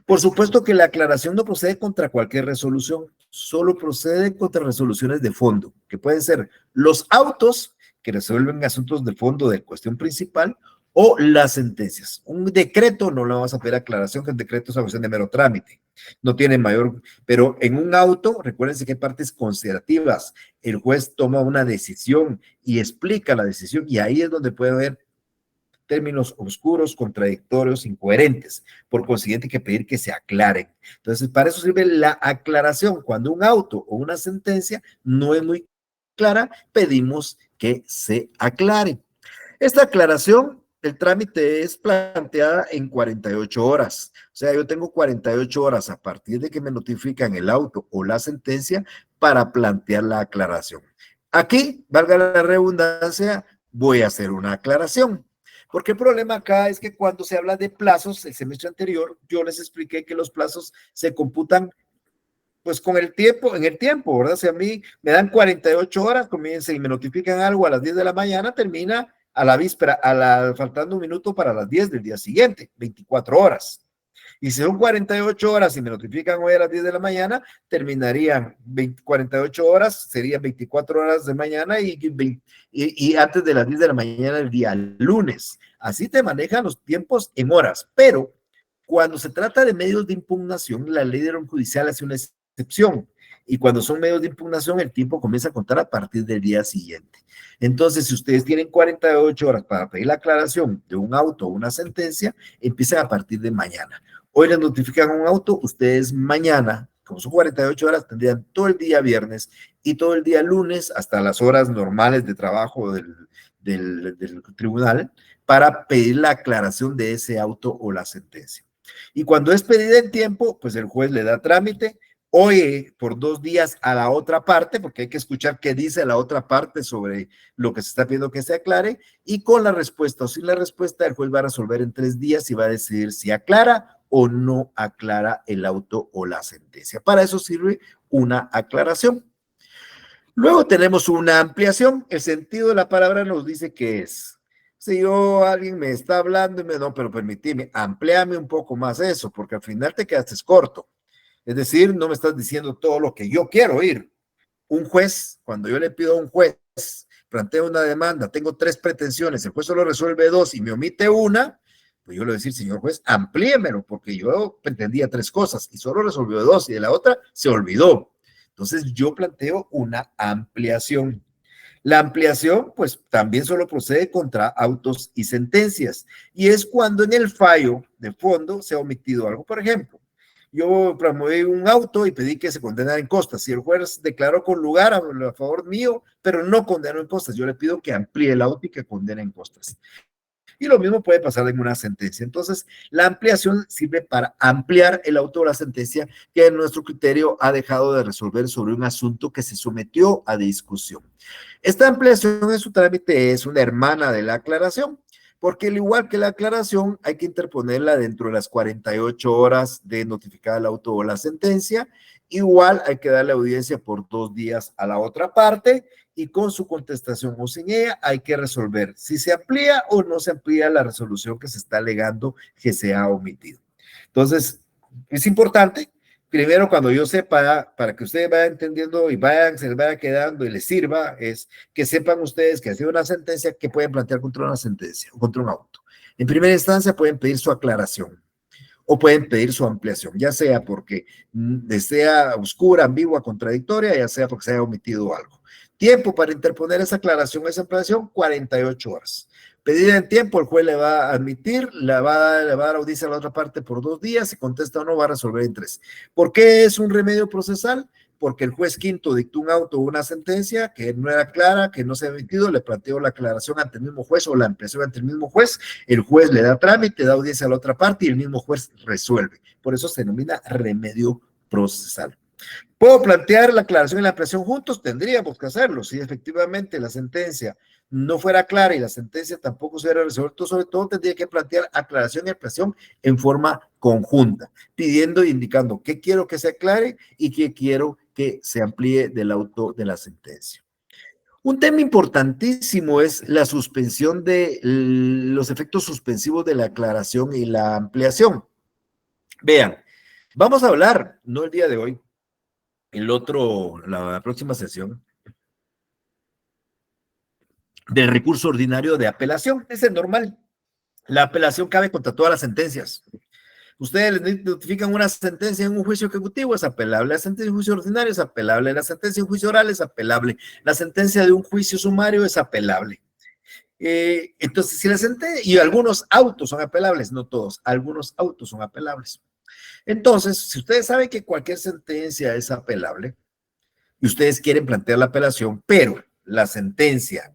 Por supuesto que la aclaración no procede contra cualquier resolución, solo procede contra resoluciones de fondo, que pueden ser los autos que resuelven asuntos de fondo de cuestión principal o las sentencias. Un decreto no le vamos a pedir aclaración, que el decreto es una cuestión de mero trámite, no tiene mayor, pero en un auto, recuérdense que hay partes considerativas, el juez toma una decisión y explica la decisión y ahí es donde puede haber términos oscuros, contradictorios, incoherentes. Por consiguiente, hay que pedir que se aclaren. Entonces, para eso sirve la aclaración. Cuando un auto o una sentencia no es muy clara, pedimos que se aclare. Esta aclaración, el trámite es planteada en 48 horas. O sea, yo tengo 48 horas a partir de que me notifican el auto o la sentencia para plantear la aclaración. Aquí, valga la redundancia, voy a hacer una aclaración. Porque el problema acá es que cuando se habla de plazos, el semestre anterior yo les expliqué que los plazos se computan pues con el tiempo, en el tiempo, ¿verdad? Si a mí me dan 48 horas, comiencen y me notifican algo a las 10 de la mañana, termina a la víspera, faltando un minuto para las 10 del día siguiente, 24 horas. Y si son 48 horas y me notifican hoy a las 10 de la mañana, terminarían 48 horas, serían 24 horas de mañana y antes de las 10 de la mañana el día lunes. Así te manejan los tiempos en horas, pero cuando se trata de medios de impugnación, la ley de orden judicial hace una excepción. Y cuando son medios de impugnación, el tiempo comienza a contar a partir del día siguiente. Entonces, si ustedes tienen 48 horas para pedir la aclaración de un auto o una sentencia, empiezan a partir de mañana. Hoy les notifican un auto, ustedes mañana, como son 48 horas, tendrían todo el día viernes y todo el día lunes hasta las horas normales de trabajo del tribunal para pedir la aclaración de ese auto o la sentencia. Y cuando es pedida en tiempo, pues el juez le da trámite, oye por 2 días a la otra parte, porque hay que escuchar qué dice la otra parte sobre lo que se está pidiendo que se aclare, y con la respuesta o sin la respuesta, el juez va a resolver en 3 días y va a decidir si aclara o no aclara el auto o la sentencia. Para eso sirve una aclaración. Luego tenemos una ampliación. El sentido de la palabra nos dice que es, si alguien me está hablando y no, pero permíteme, amplíame un poco más eso, porque al final te quedaste corto. Es decir, no me estás diciendo todo lo que yo quiero oír. Un juez, cuando yo le pido a un juez, planteo una demanda, tengo 3 pretensiones, el juez solo resuelve 2 y me omite una, pues yo le voy a decir, señor juez, amplíemelo, porque yo pretendía 3 cosas y solo resolvió 2 y de la otra se olvidó. Entonces yo planteo una ampliación. La ampliación, pues también solo procede contra autos y sentencias, y es cuando en el fallo de fondo se ha omitido algo. Por ejemplo, yo promoví un auto y pedí que se condenara en costas. Si el juez declaró con lugar a favor mío, pero no condenó en costas, yo le pido que amplíe el auto y que condene en costas. Y lo mismo puede pasar en una sentencia. Entonces, la ampliación sirve para ampliar el auto o la sentencia que en nuestro criterio ha dejado de resolver sobre un asunto que se sometió a discusión. Esta ampliación en su trámite es una hermana de la aclaración, porque al igual que la aclaración hay que interponerla dentro de las 48 horas de notificar el auto o la sentencia igual hay que darle audiencia por 2 días a la otra parte y con su contestación o sin ella hay que resolver si se amplía o no se amplía la resolución que se está alegando que se ha omitido. Entonces, es importante, primero cuando yo sepa, para que ustedes vayan entendiendo y se les vaya quedando y les sirva, es que sepan ustedes que ha sido una sentencia que pueden plantear contra una sentencia o contra un auto. En primera instancia pueden pedir su aclaración o pueden pedir su ampliación, ya sea porque sea oscura, ambigua, contradictoria, ya sea porque se haya omitido algo. Tiempo para interponer esa aclaración, esa ampliación, 48 horas. Pedida en tiempo, el juez le va a admitir, le va a dar audiencia a la otra parte por 2 días, si contesta o no, va a resolver en 3. ¿Por qué es un remedio procesal? Porque el juez quinto dictó un auto o una sentencia que no era clara, que no se ha emitido, le planteó la aclaración ante el mismo juez o la ampliación ante el mismo juez, el juez le da trámite, da audiencia a la otra parte y el mismo juez resuelve. Por eso se denomina remedio procesal. ¿Puedo plantear la aclaración y la ampliación juntos? Tendríamos que hacerlo. Si efectivamente la sentencia no fuera clara y la sentencia tampoco se hubiera resuelto, sobre todo tendría que plantear aclaración y ampliación en forma conjunta, pidiendo e indicando qué quiero que se aclare y qué quiero que se amplíe del auto de la sentencia. Un tema importantísimo es la suspensión de los efectos suspensivos de la aclaración y la ampliación. Vean, vamos a hablar, no el día de hoy, la próxima sesión, del recurso ordinario de apelación. Es el normal. La apelación cabe contra todas las sentencias. Ustedes les notifican una sentencia en un juicio ejecutivo, es apelable. La sentencia de un juicio ordinario es apelable. La sentencia de un juicio oral es apelable. La sentencia de un juicio sumario es apelable. Entonces, si la sentencia, y algunos autos son apelables, no todos, algunos autos son apelables. Entonces, si ustedes saben que cualquier sentencia es apelable y ustedes quieren plantear la apelación, pero la sentencia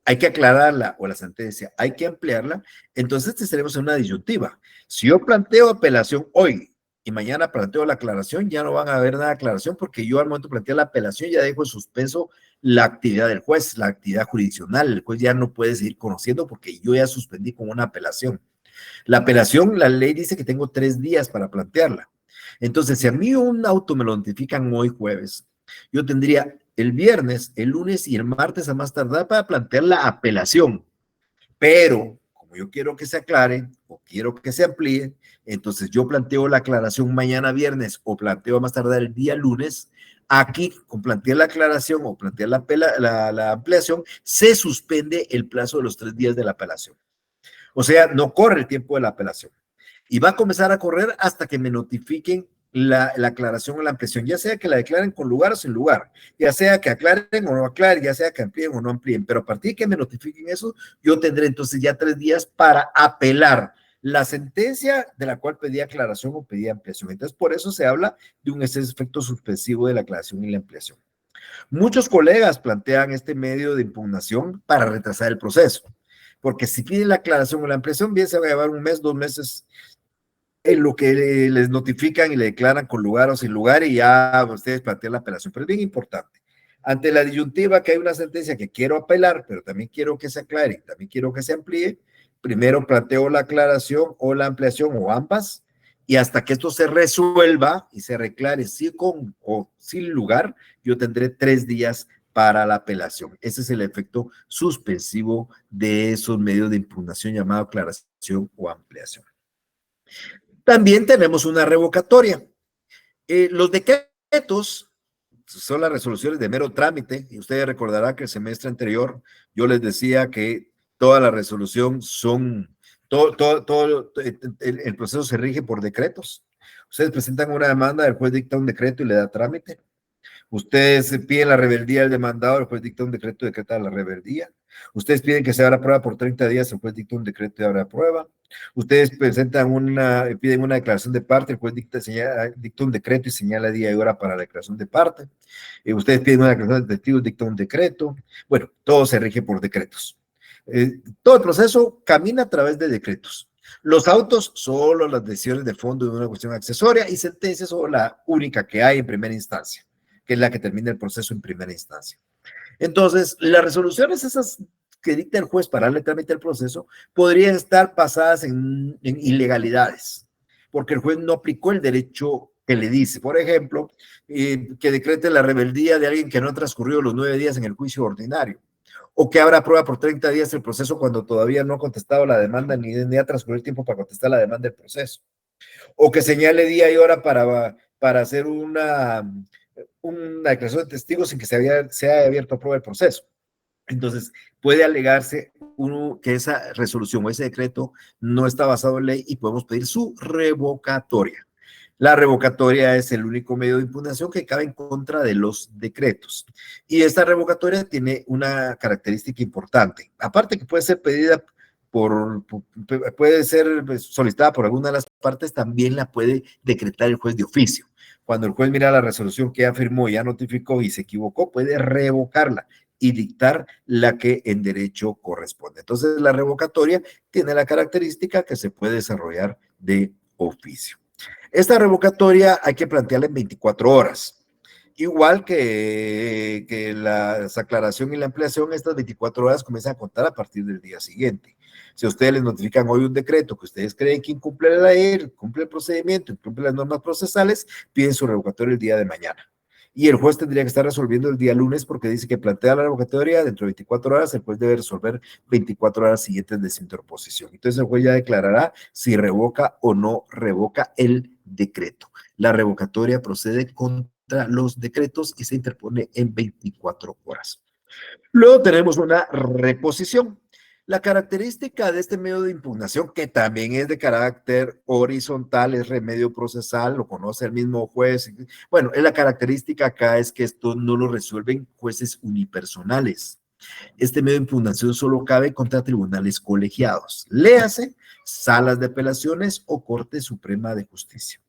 hay que aclararla o la sentencia hay que ampliarla, entonces estaremos en una disyuntiva. Si yo planteo apelación hoy y mañana planteo la aclaración, ya no van a haber nada de aclaración porque yo al momento de plantear la apelación ya dejo en suspenso la actividad del juez, la actividad jurisdiccional. El juez ya no puede seguir conociendo porque yo ya suspendí con una apelación. La apelación, la ley dice que tengo 3 días para plantearla. Entonces, si a mí un auto me lo notifican hoy jueves, yo tendría el viernes, el lunes y el martes a más tardar para plantear la apelación. Pero, como yo quiero que se aclare o quiero que se amplíe, entonces yo planteo la aclaración mañana viernes o planteo a más tardar el día lunes. Aquí, con plantear la aclaración o plantear la ampliación, se suspende el plazo de los 3 días de la apelación. O sea, no corre el tiempo de la apelación. Y va a comenzar a correr hasta que me notifiquen la aclaración o la ampliación, ya sea que la declaren con lugar o sin lugar, ya sea que aclaren o no aclaren, ya sea que amplíen o no amplíen, pero a partir de que me notifiquen eso, yo tendré entonces ya 3 días para apelar la sentencia de la cual pedí aclaración o pedí ampliación. Entonces, por eso se habla de un efecto suspensivo de la aclaración y la ampliación. Muchos colegas plantean este medio de impugnación para retrasar el proceso, porque si piden la aclaración o la ampliación, bien se va a llevar 1 mes, 2 meses en lo que les notifican y le declaran con lugar o sin lugar y ya ustedes plantean la apelación. Pero es bien importante. Ante la disyuntiva que hay una sentencia que quiero apelar, pero también quiero que se aclare, también quiero que se amplíe, primero planteo la aclaración o la ampliación o ambas, y hasta que esto se resuelva y se reclare sí con o sin lugar, yo tendré 3 días para la apelación. Ese es el efecto suspensivo de esos medios de impugnación llamado aclaración o ampliación. También tenemos una revocatoria. Los decretos son las resoluciones de mero trámite, y ustedes recordarán que el semestre anterior yo les decía que toda la resolución todo el proceso se rige por decretos. Ustedes presentan una demanda, el juez dicta un decreto y le da trámite. Ustedes piden la rebeldía del demandado, el juez dicta un decreto y decreta la rebeldía. Ustedes piden que se abra prueba por 30 días, el juez dicta un decreto y abre prueba. Ustedes piden una declaración de parte, el juez dicta un decreto y señala día y hora para la declaración de parte. Ustedes piden una declaración de testigos, dicta un decreto. Bueno, todo se rige por decretos. Todo el proceso camina a través de decretos. Los autos, solo las decisiones de fondo de una cuestión accesoria, y sentencias son la única que hay en primera instancia, que es la que termina el proceso en primera instancia. Entonces, las resoluciones esas que dicta el juez para darle trámite al proceso podrían estar basadas en ilegalidades, porque el juez no aplicó el derecho que le dice, por ejemplo, que decrete la rebeldía de alguien que no ha transcurrido los 9 días en el juicio ordinario, o que abra prueba por 30 días el proceso cuando todavía no ha contestado la demanda ni ha transcurrido el tiempo para contestar la demanda del proceso, o que señale día y hora para hacer una declaración de testigos sin que se haya abierto a prueba el proceso. Entonces, puede alegarse que esa resolución o ese decreto no está basado en ley y podemos pedir su revocatoria. La revocatoria es el único medio de impugnación que cabe en contra de los decretos. Y esta revocatoria tiene una característica importante. Aparte que puede ser pedida puede ser solicitada por alguna de las partes, también la puede decretar el juez de oficio. Cuando el juez mira la resolución que ya firmó, ya notificó y se equivocó, puede revocarla y dictar la que en derecho corresponde. Entonces, la revocatoria tiene la característica que se puede desarrollar de oficio. Esta revocatoria hay que plantearla en 24 horas. Igual que la aclaración y la ampliación, estas 24 horas comienzan a contar a partir del día siguiente. Si a ustedes les notifican hoy un decreto que ustedes creen que incumple la ley, cumple el procedimiento, incumple las normas procesales, piden su revocatoria el día de mañana. Y el juez tendría que estar resolviendo el día lunes porque dice que plantea la revocatoria dentro de 24 horas, el juez debe resolver 24 horas siguientes de su interposición. Entonces el juez ya declarará si revoca o no revoca el decreto. La revocatoria procede contra los decretos y se interpone en 24 horas. Luego tenemos una reposición. La característica de este medio de impugnación, que también es de carácter horizontal, es remedio procesal, lo conoce el mismo juez. Bueno, la característica acá es que esto no lo resuelven jueces unipersonales. Este medio de impugnación solo cabe contra tribunales colegiados. Léase, salas de apelaciones o Corte Suprema de Justicia.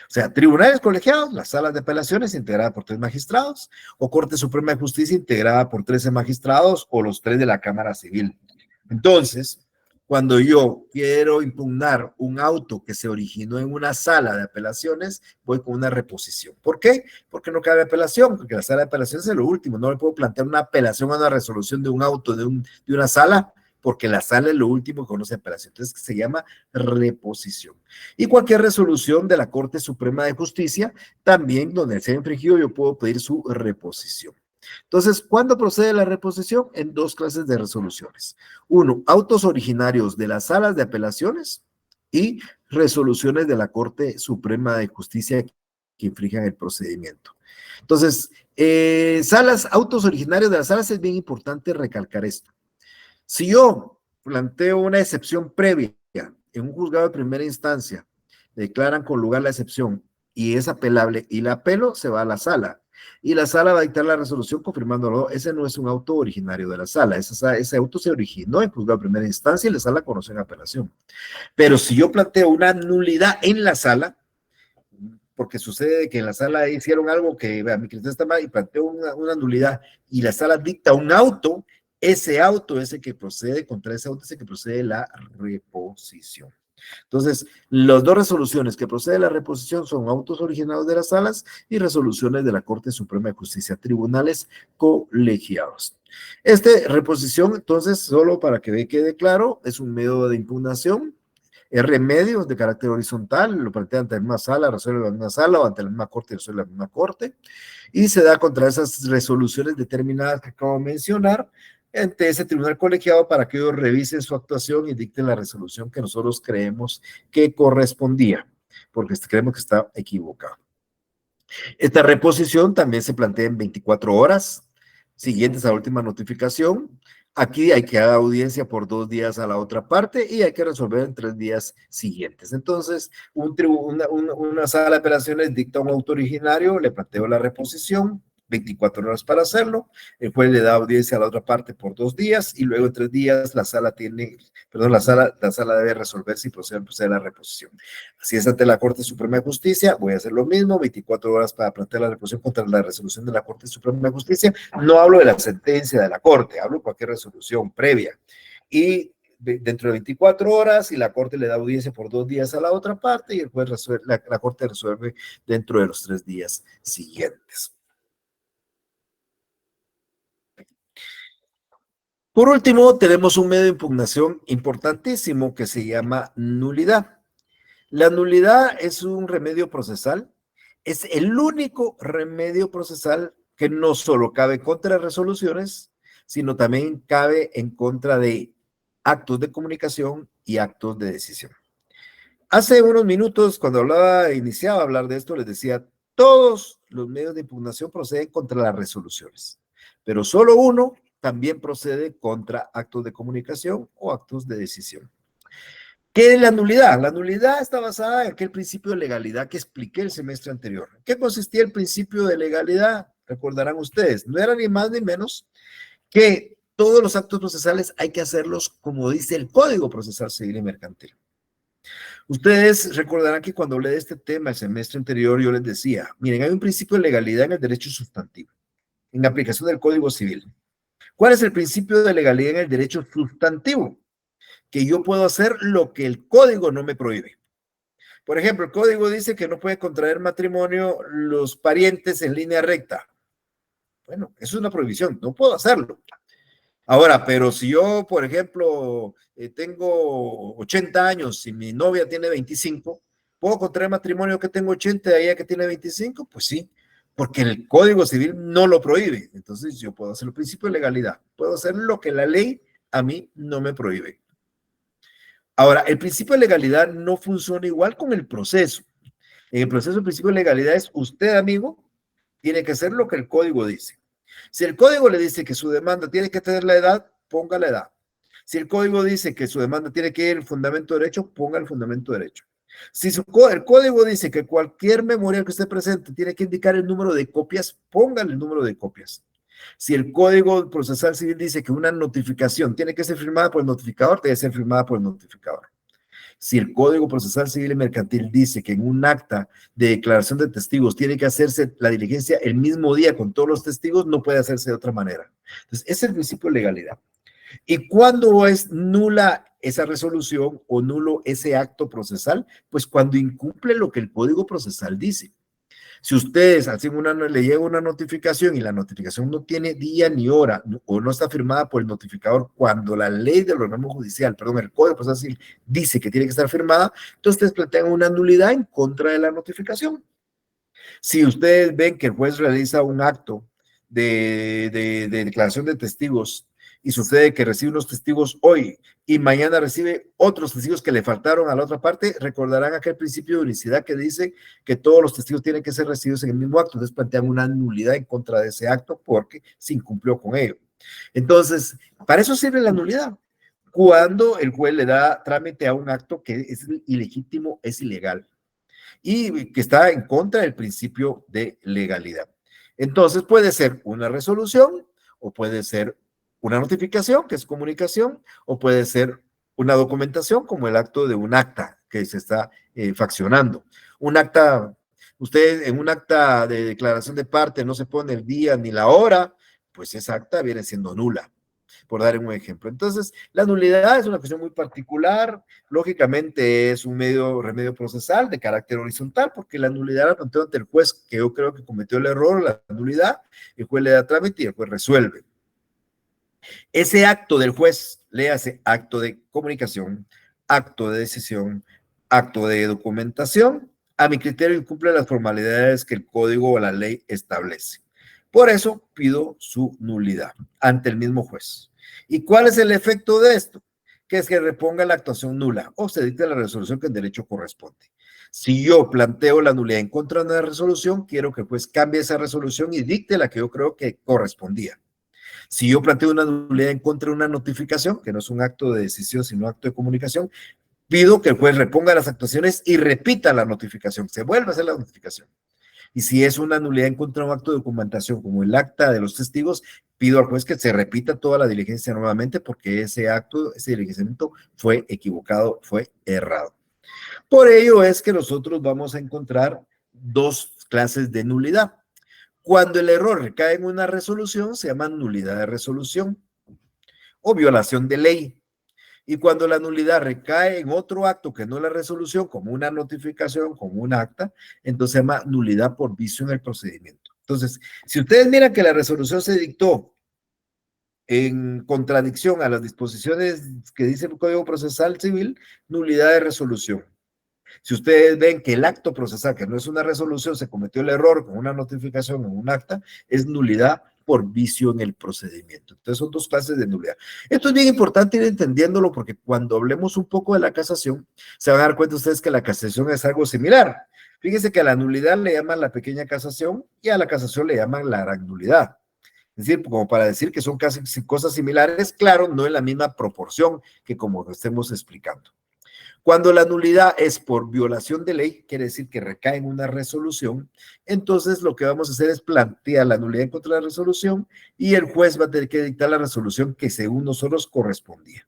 O sea, tribunales colegiados, las salas de apelaciones integrada por 3 magistrados, o Corte Suprema de Justicia integrada por 13 magistrados, o los 3 de la Cámara Civil. Entonces, cuando yo quiero impugnar un auto que se originó en una sala de apelaciones, voy con una reposición. ¿Por qué? Porque no cabe apelación, porque la sala de apelaciones es lo último. No le puedo plantear una apelación a una resolución de un auto de una sala, porque la sala es lo último que conoce apelación. Entonces, se llama reposición. Y cualquier resolución de la Corte Suprema de Justicia, también donde sea infringido, yo puedo pedir su reposición. Entonces, ¿cuándo procede la reposición? En 2 clases de resoluciones. 1, autos originarios de las salas de apelaciones y resoluciones de la Corte Suprema de Justicia que infrinjan el procedimiento. Entonces, autos originarios de las salas, es bien importante recalcar esto. Si yo planteo una excepción previa en un juzgado de primera instancia, declaran con lugar la excepción y es apelable y la apelo, se va a la sala. Y la sala va a dictar la resolución confirmándolo. Ese no es un auto originario de la sala. Ese auto se originó en juzgado de primera instancia y la sala conoce en apelación. Pero si yo planteo una nulidad en la sala, porque sucede que en la sala hicieron algo que a mi criterio está mal y planteo una nulidad y la sala dicta un auto, ese auto es el que procede, contra ese auto es el que procede la reposición. Entonces, las 2 resoluciones que procede la reposición son autos originados de las salas y resoluciones de la Corte Suprema de Justicia, tribunales colegiados. Reposición, entonces, solo para que quede claro, es un medio de impugnación, es remedio de carácter horizontal, lo plantea ante la misma sala, resuelve la misma sala, o ante la misma corte, resuelve la misma corte, y se da contra esas resoluciones determinadas que acabo de mencionar, ante ese tribunal colegiado para que ellos revisen su actuación y dicten la resolución que nosotros creemos que correspondía, porque creemos que está equivocado. Esta reposición también se plantea en 24 horas siguientes a la última notificación. Aquí hay que dar audiencia por 2 días a la otra parte y hay que resolver en 3 días siguientes. Entonces, una sala de apelaciones dicta un auto originario, le planteo la reposición, 24 horas para hacerlo, el juez le da audiencia a la otra parte por 2 días y luego en 3 días la sala debe resolver si procede la reposición. Si es ante la Corte Suprema de Justicia, voy a hacer lo mismo, 24 horas para plantear la reposición contra la resolución de la Corte Suprema de Justicia. No hablo de la sentencia de la Corte, hablo de cualquier resolución previa. Y dentro de 24 horas, y la Corte le da audiencia por 2 días a la otra parte, y el juez la Corte resuelve dentro de los 3 días siguientes. Por último, tenemos un medio de impugnación importantísimo que se llama nulidad. La nulidad es un remedio procesal Es el único remedio procesal que no solo cabe contra resoluciones, sino también cabe en contra de actos de comunicación y actos de decisión. Hace unos minutos, cuando iniciaba a hablar de esto, les decía, todos los medios de impugnación proceden contra las resoluciones, pero solo uno también procede contra actos de comunicación o actos de decisión. ¿Qué es la nulidad? La nulidad está basada en aquel principio de legalidad que expliqué el semestre anterior. ¿Qué consistía el principio de legalidad? Recordarán ustedes, no era ni más ni menos que todos los actos procesales hay que hacerlos como dice el Código Procesal Civil y Mercantil. Ustedes recordarán que cuando hablé de este tema el semestre anterior, yo les decía, miren, hay un principio de legalidad en el derecho sustantivo, en la aplicación del Código Civil. ¿Cuál es el principio de legalidad en el derecho sustantivo? Que yo puedo hacer lo que el código no me prohíbe. Por ejemplo, el código dice que no puede contraer matrimonio los parientes en línea recta. Bueno, eso es una prohibición, no puedo hacerlo. Ahora, pero si yo, por ejemplo, tengo 80 años y mi novia tiene 25, ¿puedo contraer matrimonio que tengo 80 y ella que tiene 25? Pues sí, porque el Código Civil no lo prohíbe. Entonces yo puedo hacer el principio de legalidad, puedo hacer lo que la ley a mí no me prohíbe. Ahora, el principio de legalidad no funciona igual con el proceso. En el proceso, el principio de legalidad es usted, amigo, tiene que hacer lo que el código dice. Si el código le dice que su demanda tiene que tener la edad, ponga la edad. Si el código dice que su demanda tiene que ir el fundamento derecho, ponga el fundamento derecho. Si el código dice que cualquier memorial que usted presente tiene que indicar el número de copias, póngale el número de copias. Si el Código Procesal Civil dice que una notificación tiene que ser firmada por el notificador, debe ser firmada por el notificador. Si el Código Procesal Civil y Mercantil dice que en un acta de declaración de testigos tiene que hacerse la diligencia el mismo día con todos los testigos, no puede hacerse de otra manera. Entonces, ese es el principio de legalidad. ¿Y cuándo es nula esa resolución o nulo ese acto procesal? Pues cuando incumple lo que el Código Procesal dice. Si ustedes le llega una notificación y la notificación no tiene día ni hora o no está firmada por el notificador cuando la ley del organismo judicial, perdón, el Código Procesal Civil dice que tiene que estar firmada, entonces ustedes plantean una nulidad en contra de la notificación. Si ustedes ven que el juez realiza un acto de declaración de testigos y sucede que recibe unos testigos hoy y mañana recibe otros testigos que le faltaron a la otra parte, recordarán aquel principio de unicidad que dice que todos los testigos tienen que ser recibidos en el mismo acto. Entonces plantean una nulidad en contra de ese acto porque se incumplió con ello. Entonces, para eso sirve la nulidad. Cuando el juez le da trámite a un acto que es ilegítimo, es ilegal y que está en contra del principio de legalidad. Entonces puede ser una resolución o puede ser una notificación, que es comunicación, o puede ser una documentación como el acto de un acta que se está faccionando. Un acta, usted en un acta de declaración de parte no se pone el día ni la hora, pues esa acta viene siendo nula, por dar un ejemplo. Entonces, la nulidad es una cuestión muy particular, lógicamente es un remedio procesal de carácter horizontal, porque la nulidad la planteó ante el juez, que yo creo que cometió el error, la nulidad, el juez le da trámite y el juez resuelve. Ese acto del juez, le hace acto de comunicación, acto de decisión, acto de documentación, a mi criterio incumple las formalidades que el código o la ley establece. Por eso pido su nulidad ante el mismo juez. ¿Y cuál es el efecto de esto? Que es que reponga la actuación nula o se dicte la resolución que en derecho corresponde. Si yo planteo la nulidad en contra de una resolución, quiero que el juez cambie esa resolución y dicte la que yo creo que correspondía. Si yo planteo una nulidad en contra de una notificación, que no es un acto de decisión, sino un acto de comunicación, pido que el juez reponga las actuaciones y repita la notificación, se vuelva a hacer la notificación. Y si es una nulidad en contra de un acto de documentación, como el acta de los testigos, pido al juez que se repita toda la diligencia nuevamente porque ese acto, ese diligenciamiento fue equivocado, fue errado. Por ello es que nosotros vamos a encontrar dos clases de nulidad. Cuando el error recae en una resolución, se llama nulidad de resolución o violación de ley. Y cuando la nulidad recae en otro acto que no es la resolución, como una notificación, como un acta, entonces se llama nulidad por vicio en el procedimiento. Entonces, si ustedes miran que la resolución se dictó en contradicción a las disposiciones que dice el Código Procesal Civil, nulidad de resolución. Si ustedes ven que el acto procesal, que no es una resolución, se cometió el error con una notificación en un acta, es nulidad por vicio en el procedimiento. Entonces son dos clases de nulidad. Esto es bien importante ir entendiéndolo porque cuando hablemos un poco de la casación, se van a dar cuenta ustedes que la casación es algo similar. Fíjense que a la nulidad le llaman la pequeña casación y a la casación le llaman la gran nulidad. Es decir, como para decir que son casi cosas similares, claro, no en la misma proporción que como lo estemos explicando. Cuando la nulidad es por violación de ley, quiere decir que recae en una resolución, entonces lo que vamos a hacer es plantear la nulidad en contra de la resolución y el juez va a tener que dictar la resolución que según nosotros correspondía.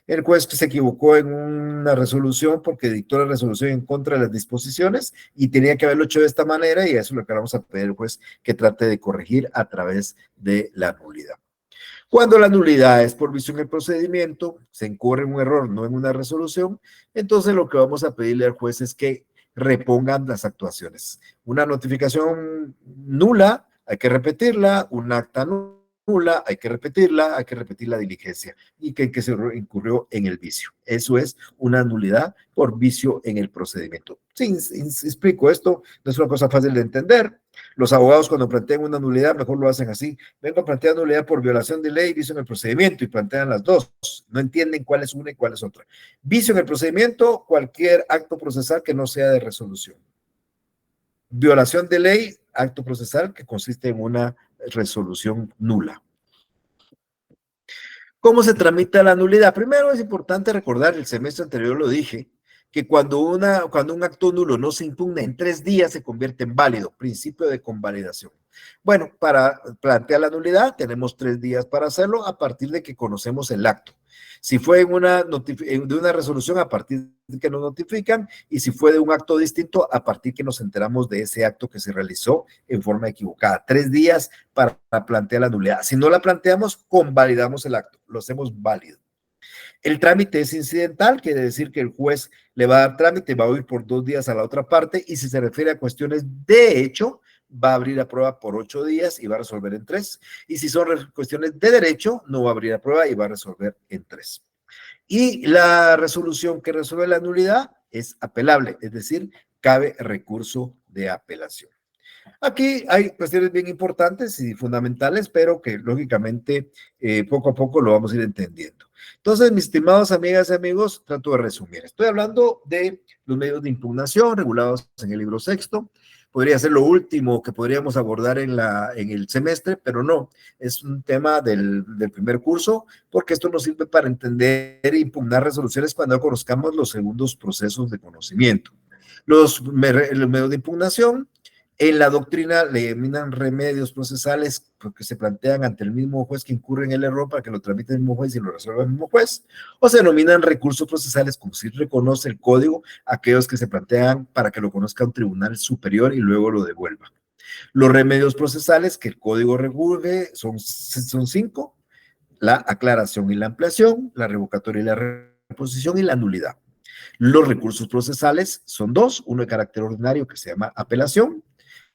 El juez se equivocó en una resolución porque dictó la resolución en contra de las disposiciones y tenía que haberlo hecho de esta manera y eso es lo que vamos a pedir al juez que trate de corregir a través de la nulidad. Cuando la nulidad es por vicio en el procedimiento, se incurre en un error, no en una resolución, entonces lo que vamos a pedirle al juez es que repongan las actuaciones. Una notificación nula, hay que repetirla, un acta nula, hay que repetir la diligencia y que se incurrió en el vicio. Eso es una nulidad por vicio en el procedimiento. Sí, explico esto, no es una cosa fácil de entender. Los abogados cuando plantean una nulidad mejor lo hacen así. Vengo a plantear nulidad por violación de ley, vicio en el procedimiento y plantean las dos. No entienden cuál es una y cuál es otra. Vicio en el procedimiento, cualquier acto procesal que no sea de resolución. Violación de ley, acto procesal que consiste en una resolución nula. ¿Cómo se tramita la nulidad? Primero es importante recordar, el semestre anterior lo dije, que cuando un acto nulo no se impugna en 3 días se convierte en válido, principio de convalidación. Bueno, para plantear la nulidad tenemos 3 días para hacerlo a partir de que conocemos el acto. Si fue de una resolución, a partir de que nos notifican, y si fue de un acto distinto, a partir que nos enteramos de ese acto que se realizó en forma equivocada. 3 días para plantear la nulidad. Si no la planteamos, convalidamos el acto, lo hacemos válido. El trámite es incidental, quiere decir que el juez le va a dar trámite, va a oír por 2 días a la otra parte, y si se refiere a cuestiones de hecho, va a abrir la prueba por 8 días y va a resolver en 3. Y si son cuestiones de derecho, no va a abrir la prueba y va a resolver en 3. Y la resolución que resuelve la nulidad es apelable, es decir, cabe recurso de apelación. Aquí hay cuestiones bien importantes y fundamentales, pero que lógicamente poco a poco lo vamos a ir entendiendo. Entonces, mis estimados amigas y amigos, trato de resumir. Estoy hablando de los medios de impugnación regulados en el libro sexto. Podría ser lo último que podríamos abordar en el semestre, pero no, es un tema del primer curso, porque esto nos sirve para entender e impugnar resoluciones cuando conozcamos los segundos procesos de conocimiento. Los medios de impugnación en la doctrina le denominan remedios procesales porque se plantean ante el mismo juez que incurre en el error para que lo tramite el mismo juez y lo resuelva el mismo juez, o se denominan recursos procesales como si reconoce el código aquellos que se plantean para que lo conozca un tribunal superior y luego lo devuelva. Los remedios procesales que el código regule son 5, la aclaración y la ampliación, la revocatoria y la reposición y la nulidad. Los recursos procesales son 2, uno de carácter ordinario que se llama apelación.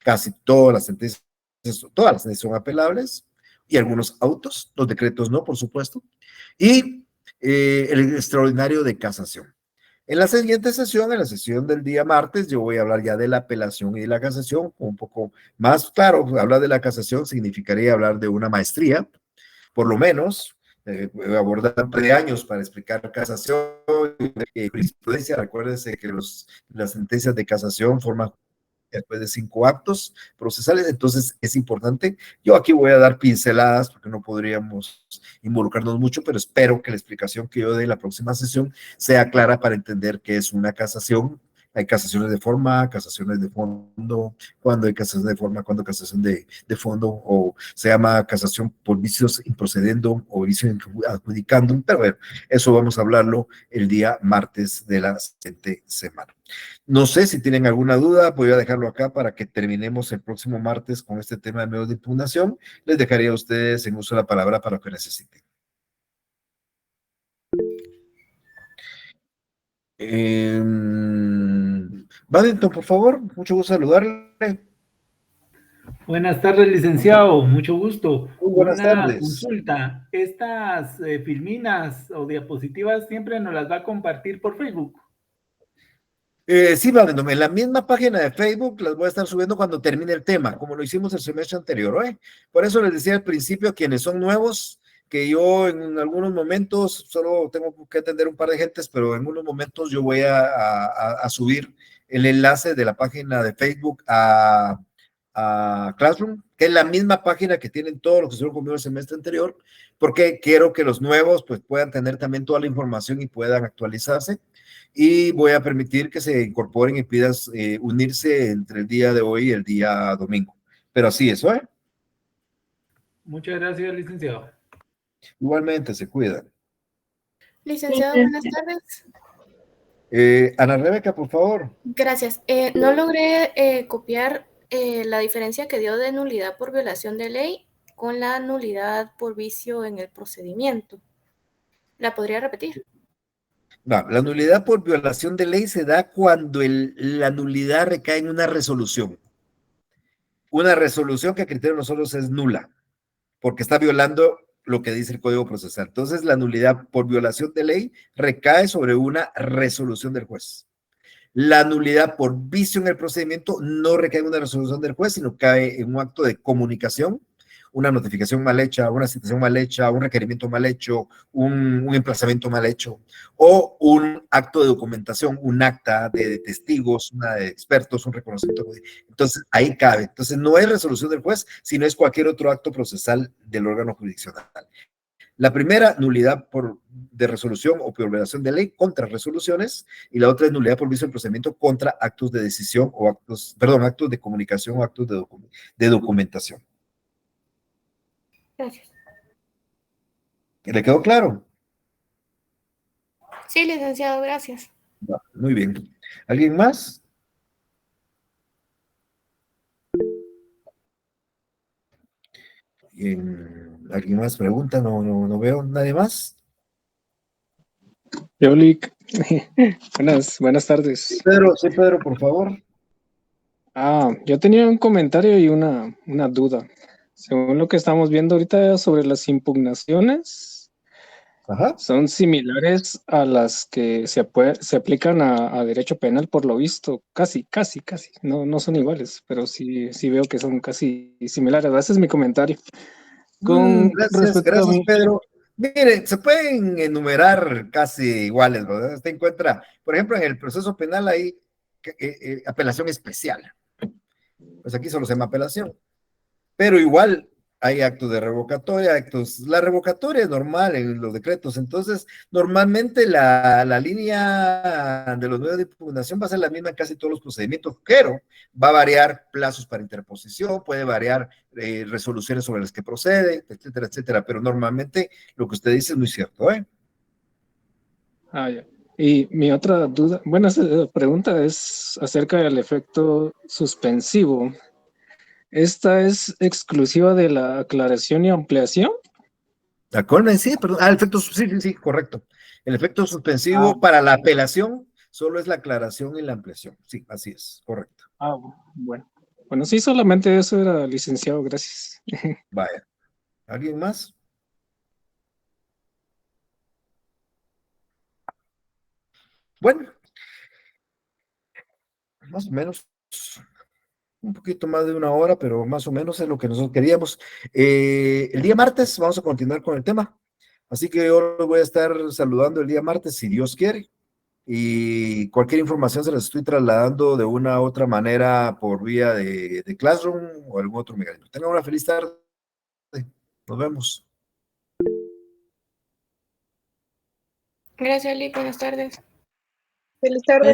Casi todas las sentencias son apelables y algunos autos, los decretos no, por supuesto, y el extraordinario de casación. En la siguiente sesión, en la sesión del día martes, yo voy a hablar ya de la apelación y de la casación, un poco más claro. Hablar de la casación significaría hablar de una maestría, por lo menos, abordar 3 años para explicar casación y jurisprudencia. Recuérdense que las sentencias de casación forman después de 5 actos procesales, entonces es importante. Yo aquí voy a dar pinceladas porque no podríamos involucrarnos mucho, pero espero que la explicación que yo dé en la próxima sesión sea clara para entender qué es una casación. Hay casaciones de forma, casaciones de fondo, cuando hay casación de forma, cuando hay casación de fondo, o se llama casación por vicios improcedendo o vicio adjudicandum, pero bueno, eso vamos a hablarlo el día martes de la siguiente semana. No sé si tienen alguna duda, voy a dejarlo acá para que terminemos el próximo martes con este tema de medios de impugnación. Les dejaría a ustedes en uso la palabra para lo que necesiten. Paddington, por favor, mucho gusto saludarle. Buenas tardes, licenciado, mucho gusto. Muy buenas tardes. Consulta, estas filminas o diapositivas siempre nos las va a compartir por Facebook. Sí, Brandon, en la misma página de Facebook las voy a estar subiendo cuando termine el tema, como lo hicimos el semestre anterior, ¿eh? Por eso les decía al principio, quienes son nuevos, que yo en algunos momentos solo tengo que atender un par de gentes, pero en unos momentos yo voy a subir el enlace de la página de Facebook a Classroom, que es la misma página que tienen todos los que estuvieron conmigo el semestre anterior, porque quiero que los nuevos pues puedan tener también toda la información y puedan actualizarse. Y voy a permitir que se incorporen y pidas unirse entre el día de hoy y el día domingo. Pero así es, ¿eh? Muchas gracias, licenciado. Igualmente, se cuidan. Licenciado, buenas tardes. Ana Rebeca, por favor. Gracias. No logré copiar la diferencia que dio de nulidad por violación de ley con la nulidad por vicio en el procedimiento. ¿La podría repetir? No, la nulidad por violación de ley se da cuando la nulidad recae en una resolución. Una resolución que a criterio de nosotros es nula, porque está violando lo que dice el Código Procesal. Entonces, la nulidad por violación de ley recae sobre una resolución del juez. La nulidad por vicio en el procedimiento no recae en una resolución del juez, sino cae en un acto de comunicación, una notificación mal hecha, una citación mal hecha, un requerimiento mal hecho, un emplazamiento mal hecho, o un acto de documentación, un acta de testigos, una de expertos, un reconocimiento. Entonces, ahí cabe. Entonces, no es resolución del juez, sino es cualquier otro acto procesal del órgano jurisdiccional. La primera, nulidad de resolución o por violación de ley contra resoluciones, y la otra es nulidad por vicio del procedimiento contra actos de decisión o actos de comunicación o actos de documentación. Gracias. ¿Le quedó claro? Sí, licenciado, gracias. Muy bien. ¿Alguien más? ¿Alguien más pregunta? No veo. ¿Nadie más? Yolic, buenas tardes. Sí, Pedro, por favor. Yo tenía un comentario y una duda. Según lo que estamos viendo ahorita sobre las impugnaciones, Ajá. son similares a las que se aplican a derecho penal, por lo visto. Casi. No son iguales, pero sí veo que son casi similares. Ese es mi comentario. Gracias, Pedro. Miren, se pueden enumerar casi iguales, ¿verdad? Usted encuentra, por ejemplo, en el proceso penal hay apelación especial. Pues aquí solo se llama apelación. Pero igual hay actos de revocatoria, la revocatoria es normal en los decretos, entonces normalmente la línea de los medios de impugnación va a ser la misma en casi todos los procedimientos, pero va a variar plazos para interposición, puede variar resoluciones sobre las que procede, etcétera, etcétera, pero normalmente lo que usted dice es muy cierto, ¿eh? Ya. Y mi otra duda, pregunta es acerca del efecto suspensivo. ¿Esta es exclusiva de la aclaración y ampliación? Sí, perdón. El efecto, sí, correcto. El efecto suspensivo para la apelación solo es la aclaración y la ampliación. Sí, así es, correcto. Bueno. Bueno, sí, solamente eso era, licenciado, gracias. Vaya. ¿Alguien más? Bueno, más o menos, un poquito más de una hora, pero más o menos es lo que nosotros queríamos. El día martes vamos a continuar con el tema, así que yo los voy a estar saludando el día martes, si Dios quiere, y cualquier información se las estoy trasladando de una u otra manera por vía de Classroom o algún otro mecanismo. Tengan una feliz tarde. Nos vemos. Gracias, Lee. Buenas tardes. Feliz tarde.